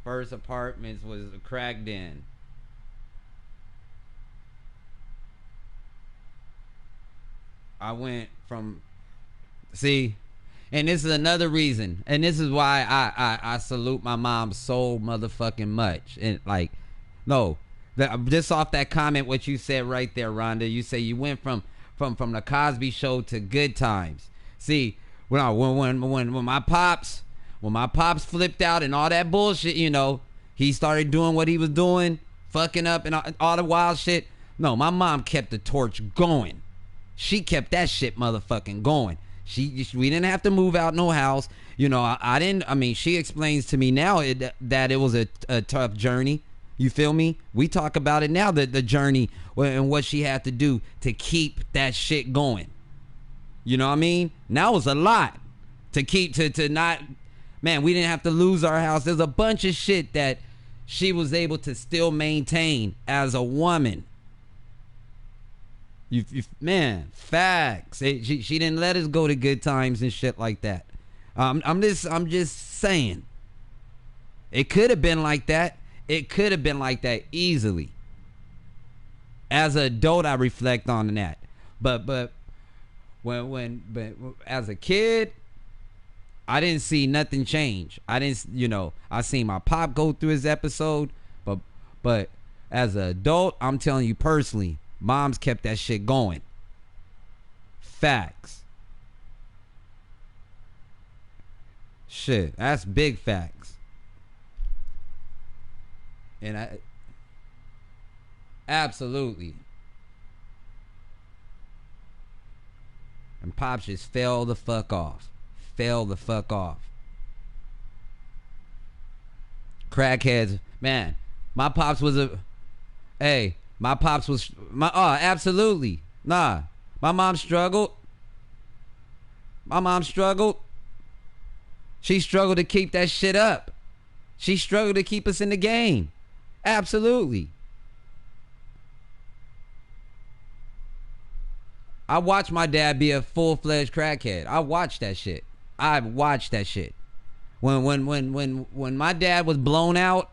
first apartments was a crack den. I went from, see, and this is another reason, and this is why I salute my mom so motherfucking much. And like, no, just off that comment, what you said right there, Rhonda. You say you went from the Cosby Show to Good Times. See, when my pops flipped out and all that bullshit, you know, he started doing what he was doing, fucking up and all the wild shit. No, my mom kept the torch going. She kept that shit motherfucking going. We didn't have to move out no house. You know, I didn't. I mean, she explains to me now that it was a tough journey. You feel me? We talk about it now, the journey and what she had to do to keep that shit going. You know what I mean? Now it was a lot to keep to not. Man, we didn't have to lose our house. There's a bunch of shit that she was able to still maintain as a woman. Man, facts. She didn't let us go to Good Times and shit like that. I'm just saying. It could have been like that. It could have been like that easily. As an adult, I reflect on that. But as a kid, I didn't see nothing change. I didn't, I seen my pop go through his episode, but as an adult, I'm telling you personally, Mom's kept that shit going. Facts. Shit, that's big facts. And absolutely. And Pops just fell the fuck off. Fell the fuck off. Crackheads, man. My pops was absolutely. Nah. My mom struggled. She struggled to keep that shit up. She struggled to keep us in the game. Absolutely. I watched my dad be a full-fledged crackhead. I watched that shit. When my dad was blown out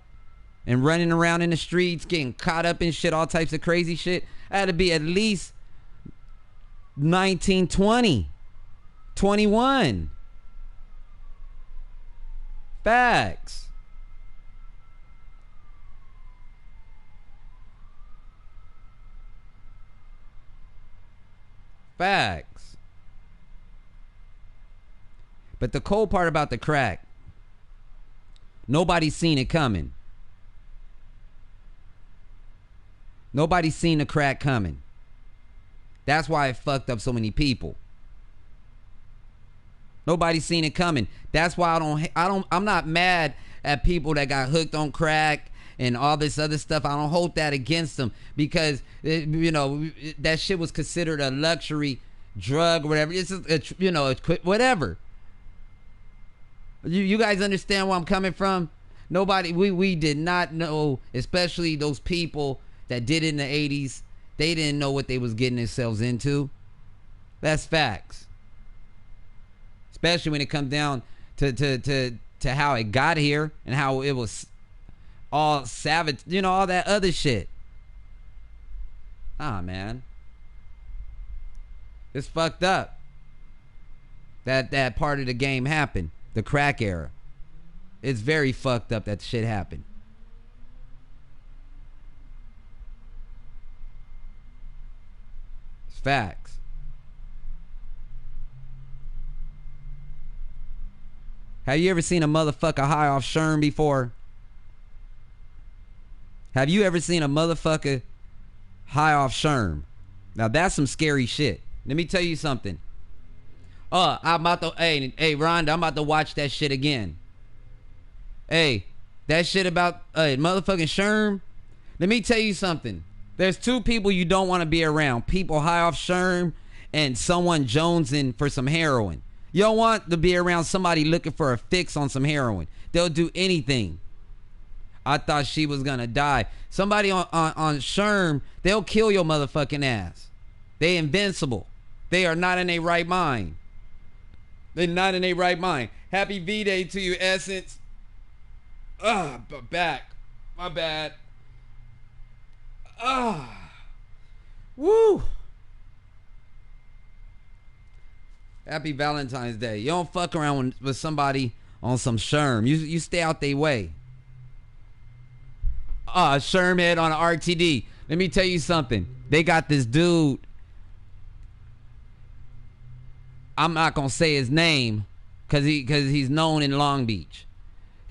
and running around in the streets, getting caught up in shit, all types of crazy shit, I had to be at least 19, 20, 21. Facts. Facts. But the cold part about the crack, nobody's seen it coming. Nobody seen the crack coming. That's why it fucked up so many people. Nobody seen it coming. That's why I'm not mad at people that got hooked on crack and all this other stuff. I don't hold that against them because that shit was considered a luxury drug or whatever. It's just, whatever. You guys understand where I'm coming from? Nobody, we did not know, especially those people that did it in the 80s. They didn't know what they was getting themselves into. That's facts. Especially when it comes down to how it got here and how it was all savage, all that other shit. Man. It's fucked up that part of the game happened. The crack era. It's very fucked up that shit happened. It's facts. Have you ever seen a motherfucker high off Sherm before? Have you ever seen a motherfucker high off Sherm? Now that's some scary shit. Let me tell you something. I'm about to, hey Rhonda, I'm about to watch that shit again. Hey, that shit about motherfucking Sherm. Let me tell you something. There's two people you don't want to be around. People high off Sherm and someone jonesing for some heroin. You don't want to be around somebody looking for a fix on some heroin. They'll do anything. I thought she was gonna die. Somebody on Sherm, they'll kill your motherfucking ass. They invincible. They are not in their right mind. They're not in their right mind. Happy V-Day to you, Essence. Back. My bad. Woo. Happy Valentine's Day. You don't fuck around with somebody on some Sherm. You stay out their way. Sherm head on an RTD. Let me tell you something. They got this dude. I'm not gonna say his name because he's known in Long Beach.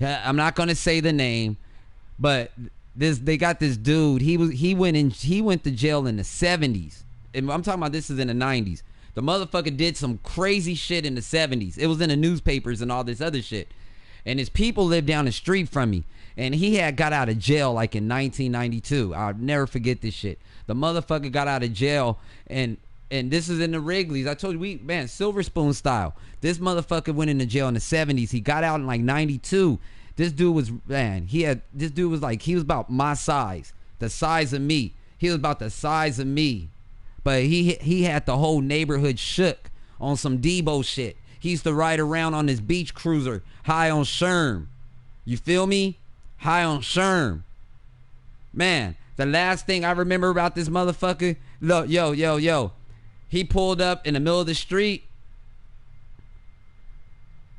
I'm not gonna say the name, but they got this dude. He went to jail in the 70s. And I'm talking about this is in the 90s. The motherfucker did some crazy shit in the 70s. It was in the newspapers and all this other shit. And his people lived down the street from me. And he had got out of jail like in 1992. I'll never forget this shit. The motherfucker got out of jail and this is in the Wrigley's. I told you, Silver Spoon style. This motherfucker went into jail in the 70s. He got out in like 92. This dude was, he was about my size. The size of me. He was about the size of me. But he had the whole neighborhood shook on some Debo shit. He used to ride around on his beach cruiser, high on Sherm. You feel me? High on Sherm. Man, the last thing I remember about this motherfucker, look, yo. He pulled up in the middle of the street,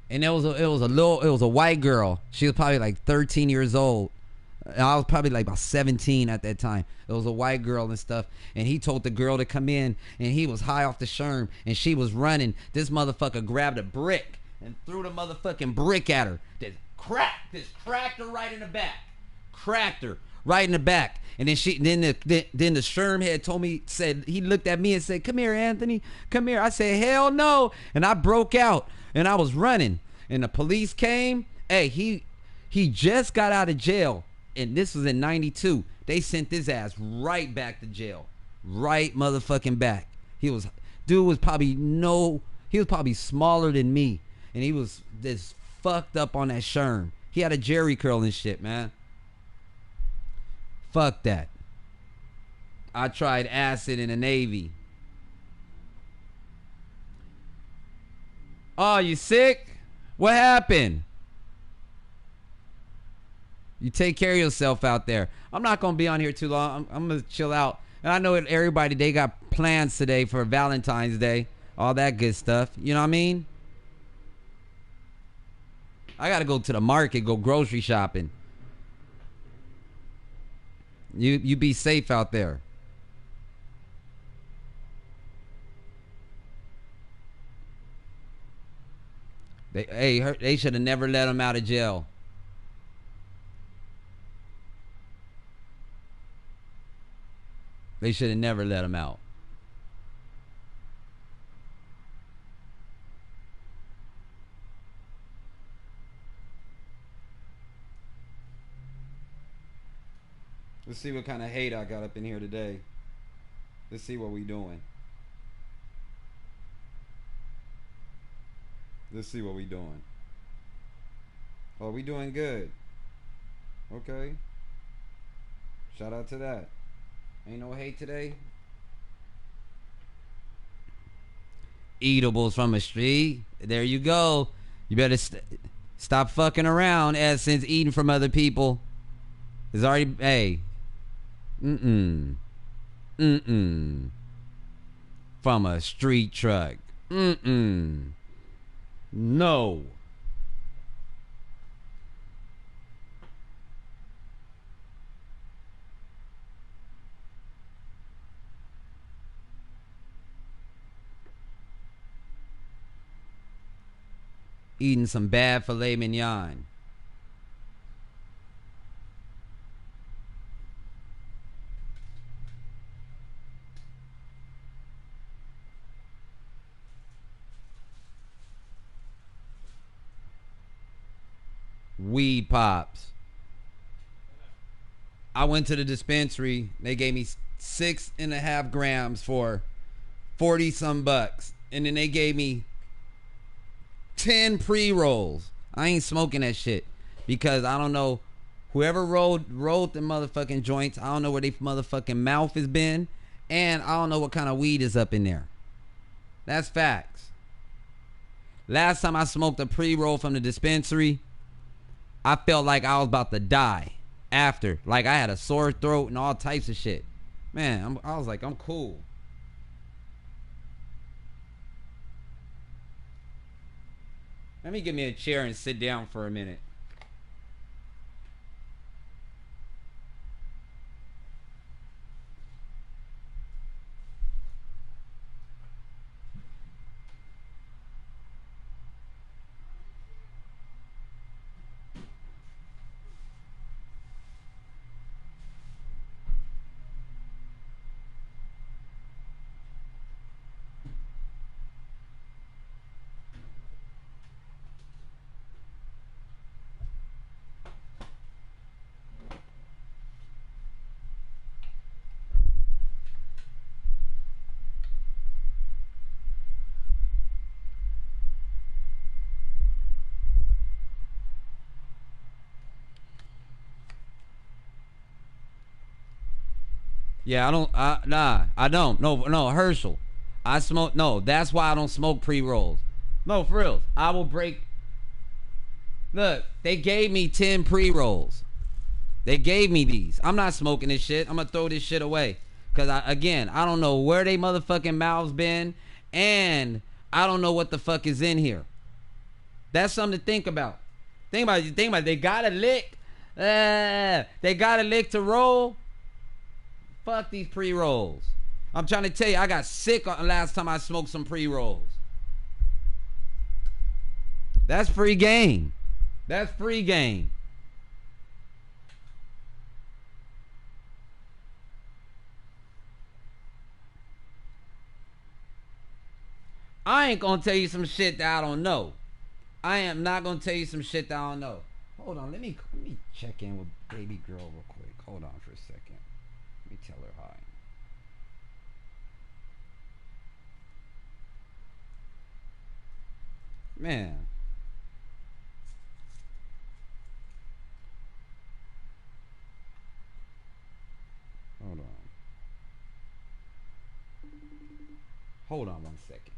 and it was a white girl. She was probably like 13 years old. And I was probably like about 17 at that time. It was a white girl and stuff. And he told the girl to come in, and he was high off the Sherm, and she was running. This motherfucker grabbed a brick and threw the motherfucking brick at her. Just cracked her right in the back. Cracked her right in the back. And then the Sherm head he looked at me and said, "Come here, Anthony, come here." I said, "Hell no." And I broke out and I was running. And the police came. Hey, he just got out of jail. And this was in 92. They sent his ass right back to jail. Right motherfucking back. He was probably smaller than me. And he was just fucked up on that Sherm. He had a jerry curl and shit, man. Fuck that. I tried acid in the Navy. Oh, you sick? What happened? You take care of yourself out there. I'm not going to be on here too long. I'm going to chill out. And I know everybody, they got plans today for Valentine's Day. All that good stuff. You know what I mean? I got to go to the market, go grocery shopping. You be safe out there. They should have never let him out of jail. They should have never let him out. Let's see what kind of hate I got up in here today. Let's see what we doing. Let's see what we doing. Oh, we doing good. Okay. Shout out to that. Ain't no hate today. Eatables from a street. There you go. You better stop fucking around, Essence, eating from other people. It's already, hey. Mm-mm. Mm-mm. From a street truck. Mm-mm. No. Eating some bad filet mignon. Weed pops. I went to the dispensary. They gave me 6.5 grams for 40 some bucks. And then they gave me 10 pre-rolls. I ain't smoking that shit. Because I don't know. Whoever rolled the motherfucking joints, I don't know where they motherfucking mouth has been. And I don't know what kind of weed is up in there. That's facts. Last time I smoked a pre-roll from the dispensary, I felt like I was about to die after. Like I had a sore throat and all types of shit. Man, I was like, I'm cool. Let me get me a chair and sit down for a minute. Yeah, I don't. I don't. No, Herschel. I smoke. No, that's why I don't smoke pre rolls. No, for real. I will break. Look, they gave me 10 pre rolls. They gave me these. I'm not smoking this shit. I'm gonna throw this shit away. Cause again, I don't know where they motherfucking mouths been, and I don't know what the fuck is in here. That's something to think about. Think about it. Think about it. They got a lick. They got a lick to roll. Fuck these pre-rolls. I'm trying to tell you, I got sick last time I smoked some pre-rolls. That's free game. That's free game. I ain't gonna tell you some shit that I don't know. I am not gonna tell you some shit that I don't know. Hold on, let me check in with baby girl real quick. Hold on for a second. Let me tell her hi. Man. Hold on. Hold on 1 second.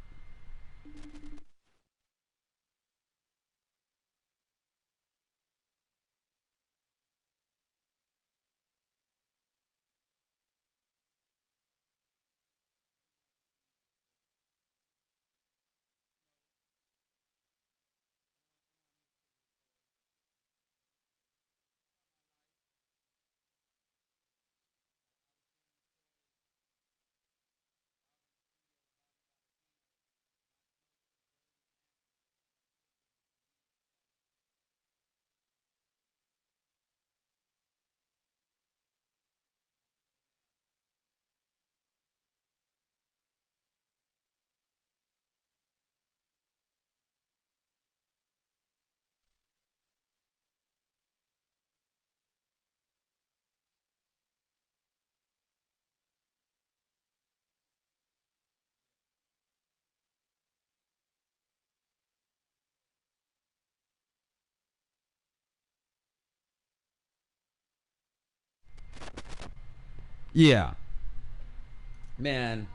Yeah. Man,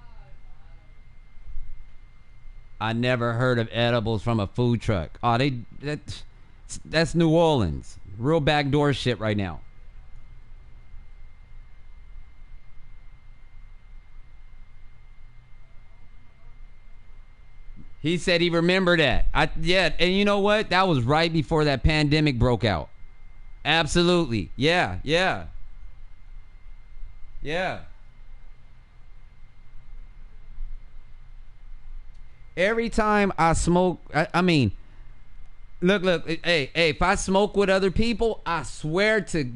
I never heard of edibles from a food truck. Oh, that's New Orleans. Real backdoor shit right now. He said he remembered that. Yeah, and you know what? That was right before that pandemic broke out. Absolutely. Yeah, yeah. Yeah. Every time I smoke, I mean, look, hey, if I smoke with other people, I swear to,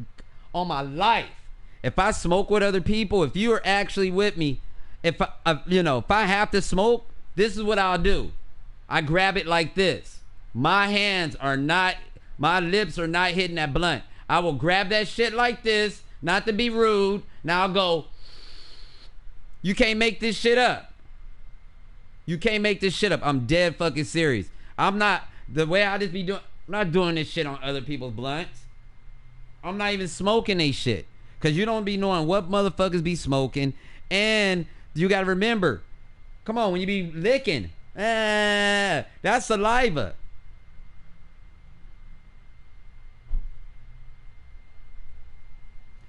on my life, if I smoke with other people, if you are actually with me, if I have to smoke, this is what I'll do. I grab it like this. My lips are not hitting that blunt. I will grab that shit like this, not to be rude. Now I'll go, you can't make this shit up. You can't make this shit up. I'm dead fucking serious. I'm not, the way I just be doing, I'm not doing this shit on other people's blunts. I'm not even smoking they shit. Because you don't be knowing what motherfuckers be smoking. And you got to remember, come on, when you be licking, that's saliva.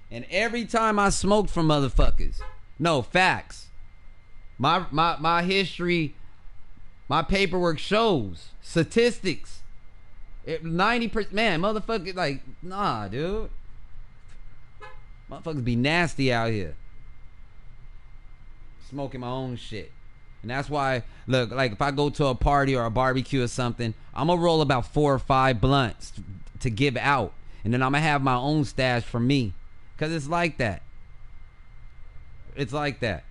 And every time I smoked from motherfuckers, no, facts. My history, my paperwork shows statistics. 90%, man, motherfuckers, like, nah, dude. Motherfuckers be nasty out here. Smoking my own shit. And that's why, look, like if I go to a party or a barbecue or something, I'm gonna roll about 4 or 5 blunts to give out. And then I'm gonna have my own stash for me. Cause it's like that. It's like that.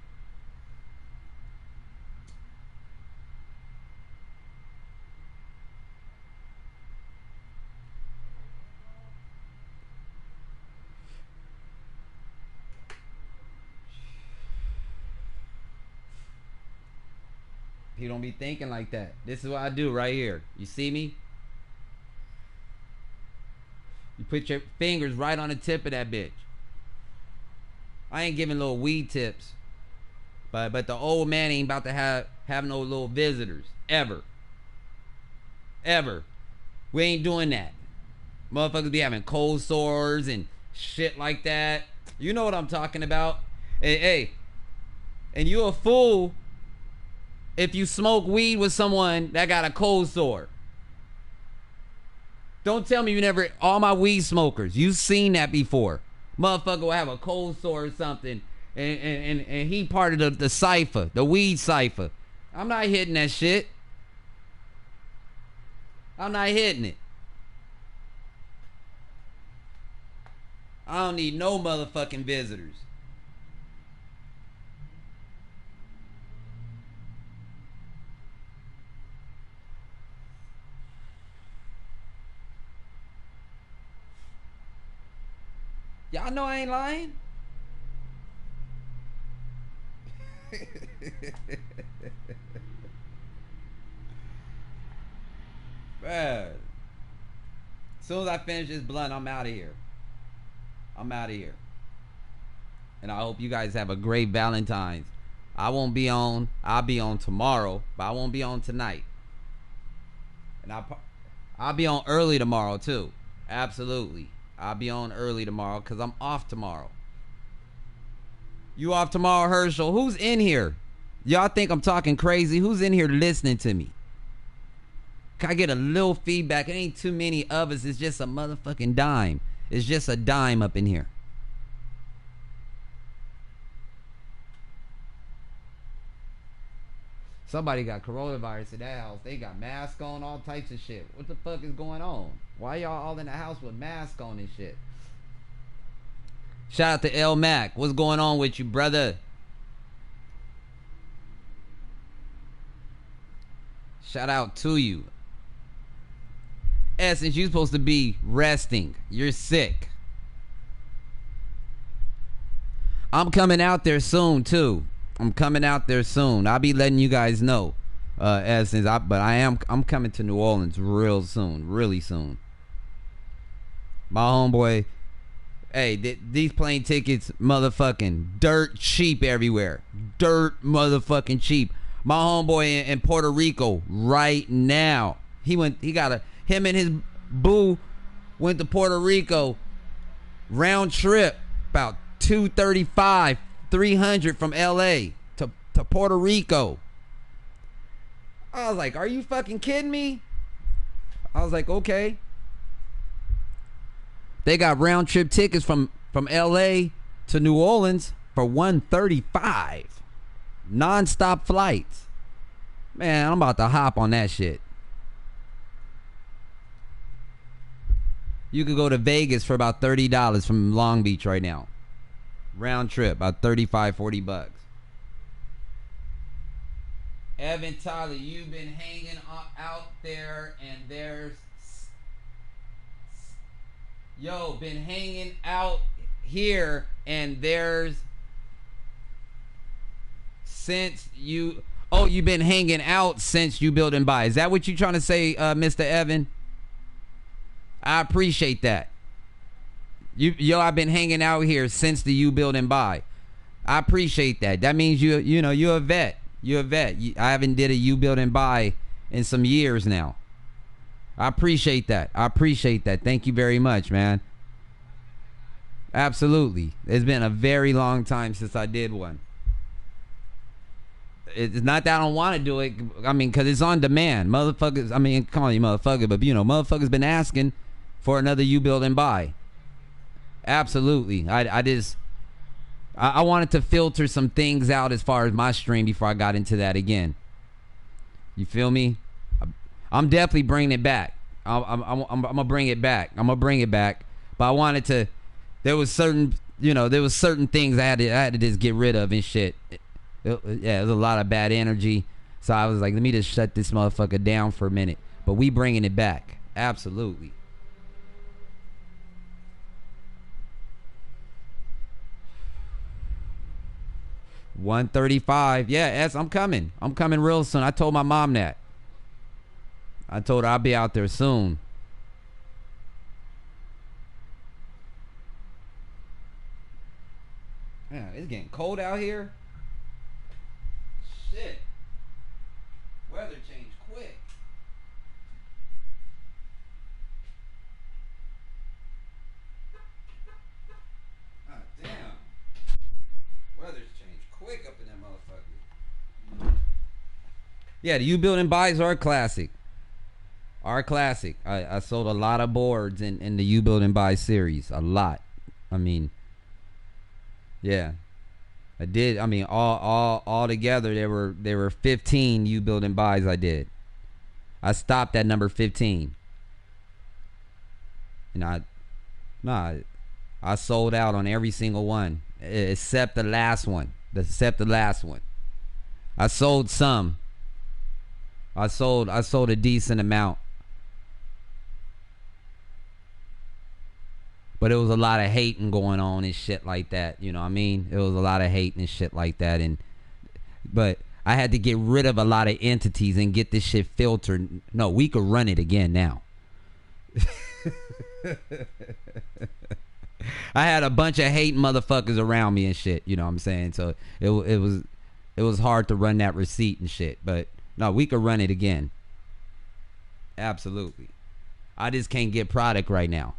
He don't be thinking like that. This is what I do right here. You see me? You put your fingers right on the tip of that bitch. I ain't giving little weed tips. But the old man ain't about to have no little visitors. Ever. Ever. We ain't doing that. Motherfuckers be having cold sores and shit like that. You know what I'm talking about. Hey. And you a fool if you smoke weed with someone that got a cold sore. Don't tell me you never, all my weed smokers, you've seen that before. Motherfucker will have a cold sore or something, and he part of the cipher, the weed cipher. I'm not hitting that shit. I'm not hitting it. I don't need no motherfucking visitors. Y'all know I ain't lying. Man. As soon as I finish this blunt, I'm out of here. I'm out of here. And I hope you guys have a great Valentine's. I won't be on. I'll be on tomorrow, but I won't be on tonight. And I'll be on early tomorrow too. Absolutely. I'll be on early tomorrow because I'm off tomorrow. You off tomorrow, Herschel? Who's in here? Y'all think I'm talking crazy? Who's in here listening to me? Can I get a little feedback? It ain't too many of us. It's just a motherfucking dime. It's just a dime up in here. Somebody got coronavirus in that house. They got masks on, all types of shit. What the fuck is going on? Why y'all all in the house with masks on and shit? Shout out to L Mac. What's going on with you, brother? Shout out to you. Essence, you're supposed to be resting. You're sick. I'm coming out there soon too. I'm coming out there soon. I'll be letting you guys know. Essence, I'm coming to New Orleans real soon, really soon. My homeboy, Hey, these plane tickets, motherfucking dirt cheap everywhere. Dirt motherfucking cheap. My homeboy in Puerto Rico right now. Him and his boo went to Puerto Rico. Round trip, about 235, 300 from LA to Puerto Rico. I was like, are you fucking kidding me? I was like, okay. They got round trip tickets from LA to New Orleans for $135. Non-stop flights. Man, I'm about to hop on that shit. You could go to Vegas for about $30 from Long Beach right now. Round trip, about $35-$40. Evan Tyler, you've been hanging out there and there's... Yo, been hanging out here and there's... Since you... Oh, you've been hanging out since you build and buy. Is that what you trying to say, Mr. Evan? I appreciate that. I've been hanging out here since the you build and buy. I appreciate that. That means you're a vet. You're a vet. I haven't did a you build and buy in some years now. I appreciate that. Thank you very much, man. Absolutely. It's been a very long time since I did one. It's not that I don't want to do it. I mean, because it's on demand. Motherfuckers, I mean, come on, you motherfucker. But, motherfuckers been asking for another you build and buy. Absolutely. I wanted to filter some things out as far as my stream before I got into that again. You feel me? I'm definitely bringing it back. I'm gonna bring it back. But I wanted to. There was certain things I had to just get rid of and shit. There was a lot of bad energy. So I was like, let me just shut this motherfucker down for a minute. But we bringing it back. Absolutely. $135. Yeah, I'm coming. I'm coming real soon. I told my mom that. I told her I'll be out there soon. Yeah, it's getting cold out here. Shit. Weather changed quick. God damn. Weather's changed quick up in that motherfucker. Yeah, the U building buys are a classic. I sold a lot of boards in the U build and buy series. A lot. I mean, yeah, I did. I mean, all together there were 15 U build and buys I did. I stopped at number 15. And I sold out on every single one except the last one. I sold some. I sold a decent amount. But it was a lot of hating going on and shit like that. You know what I mean? It was a lot of hating and shit like that. But I had to get rid of a lot of entities and get this shit filtered. No, we could run it again now. I had a bunch of hating motherfuckers around me and shit. You know what I'm saying? So it was hard to run that receipt and shit. But no, we could run it again. Absolutely. I just can't get product right now.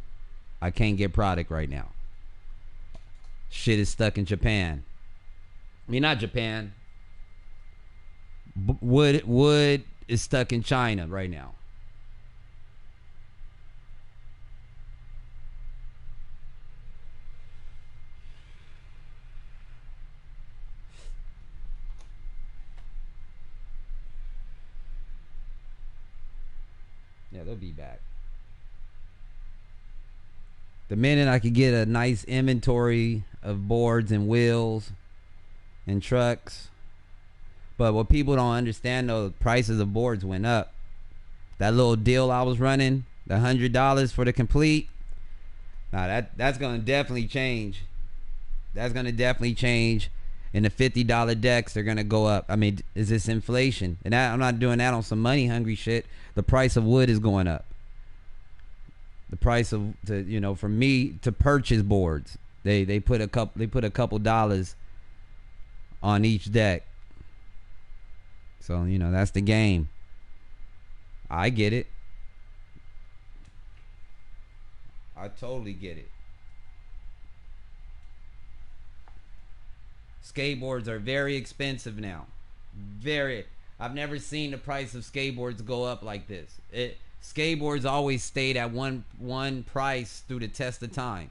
Shit is stuck in Japan. I mean, not Japan. Wood is stuck in China right now. Yeah, they'll be back. The minute I could get a nice inventory of boards and wheels and trucks. But what people don't understand, though, the prices of boards went up. That little deal I was running, the $100 for the complete. Now that's gonna definitely change. And the $50 decks are gonna go up. I mean, is this inflation? And I'm not doing that on some money hungry shit. The price of wood is going up. The price of for me to purchase boards. They put a couple dollars on each deck. So, that's the game. I get it. I totally get it. Skateboards are very expensive now. Very. I've never seen the price of skateboards go up like this. Skateboards always stayed at one price through the test of time.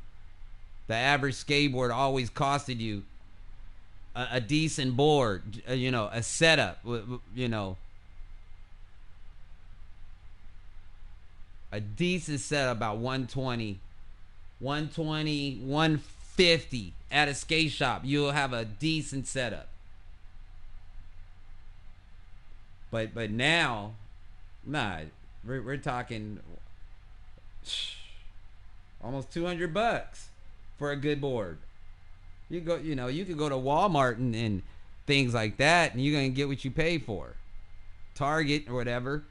The average skateboard always costed you a decent board, a setup, a decent setup about 120, 150 at a skate shop. You'll have a decent setup. But now, nah, we're talking almost $200 for a good board. You could go to Walmart and things like that, and you're gonna get what you pay for. Target or whatever.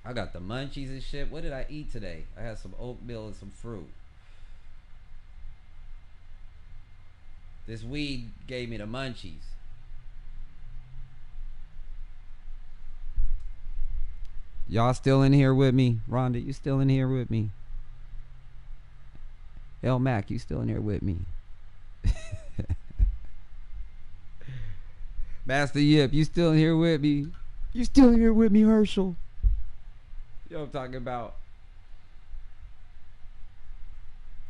I got the munchies and shit. What did I eat today? I had some oatmeal and some fruit. This weed gave me the munchies. Y'all still in here with me? Rhonda, you still in here with me? L Mac, you still in here with me? Master Yip, you still in here with me? You still in here with me, Herschel? You know what I'm talking about?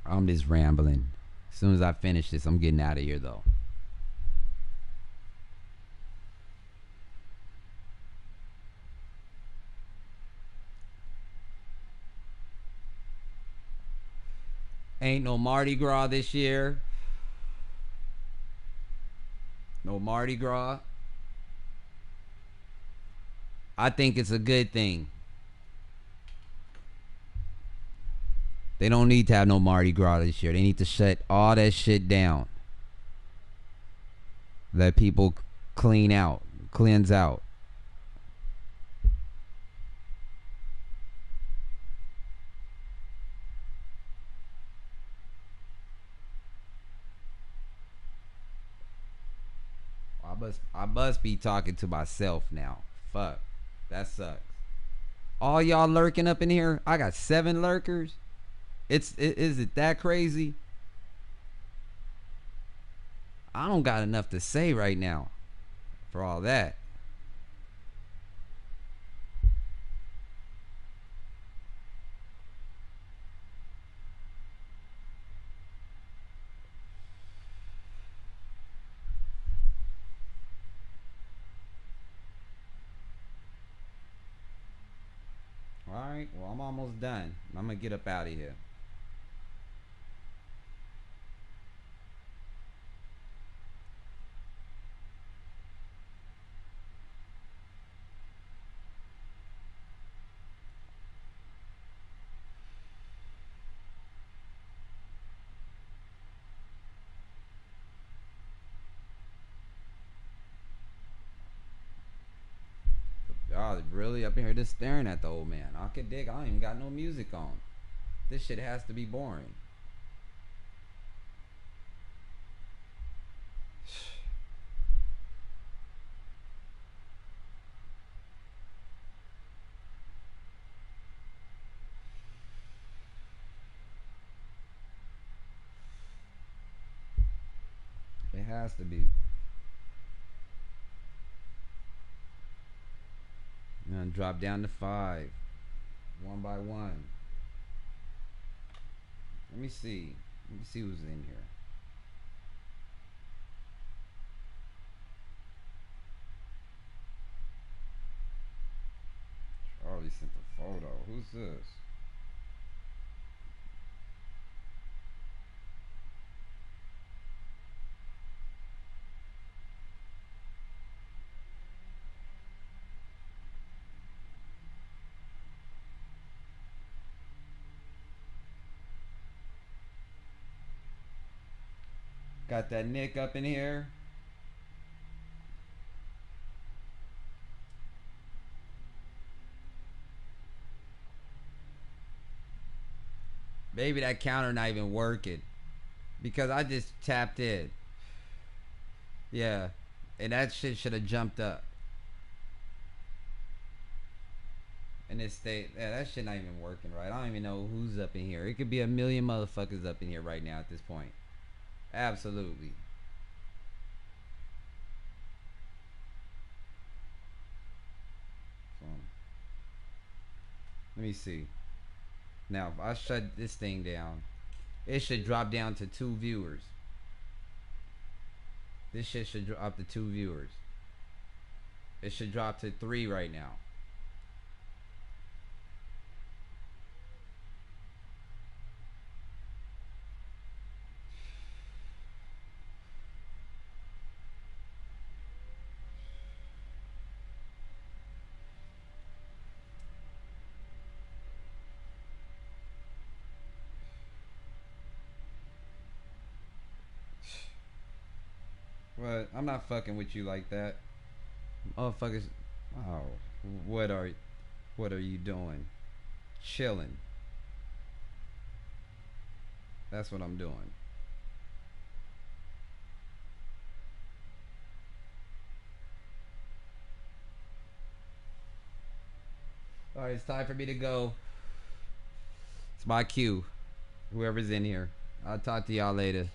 I'm just rambling. As soon as I finish this, I'm getting out of here, though. Ain't no Mardi Gras this year. No Mardi Gras. I think it's a good thing. They don't need to have no Mardi Gras this year. They need to shut all that shit down. Let people cleanse out. I must be talking to myself now. Fuck. That sucks. All y'all lurking up in here? I got 7 lurkers. Is it that crazy? I don't got enough to say right now for all that. Alright, well, I'm almost done. I'm gonna get up out of here. Y'all really up in here just staring at the old man. I could dig. I don't even got no music on. This shit has to be boring. It has to be. I'm gonna drop down to 5. One by one. Let me see. Let me see who's in here. Charlie sent a photo. Who's this? Got that Nick up in here. Maybe that counter not even working because I just tapped in. Yeah, and that shit should have jumped up. And it stayed. Yeah, that shit not even working right. I don't even know who's up in here. It could be a million motherfuckers up in here right now at this point. Absolutely. So, let me see. Now, if I shut this thing down, it should drop down to 2 viewers. This shit should drop to 2 viewers. It should drop to 3 right now. What? I'm not fucking with you like that. Motherfuckers. Oh, what are what are you doing? Chilling. That's what I'm doing. All right, it's time for me to go. It's my cue. Whoever's in here. I'll talk to y'all later.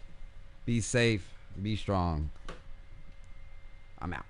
Be safe. Be strong. I'm out.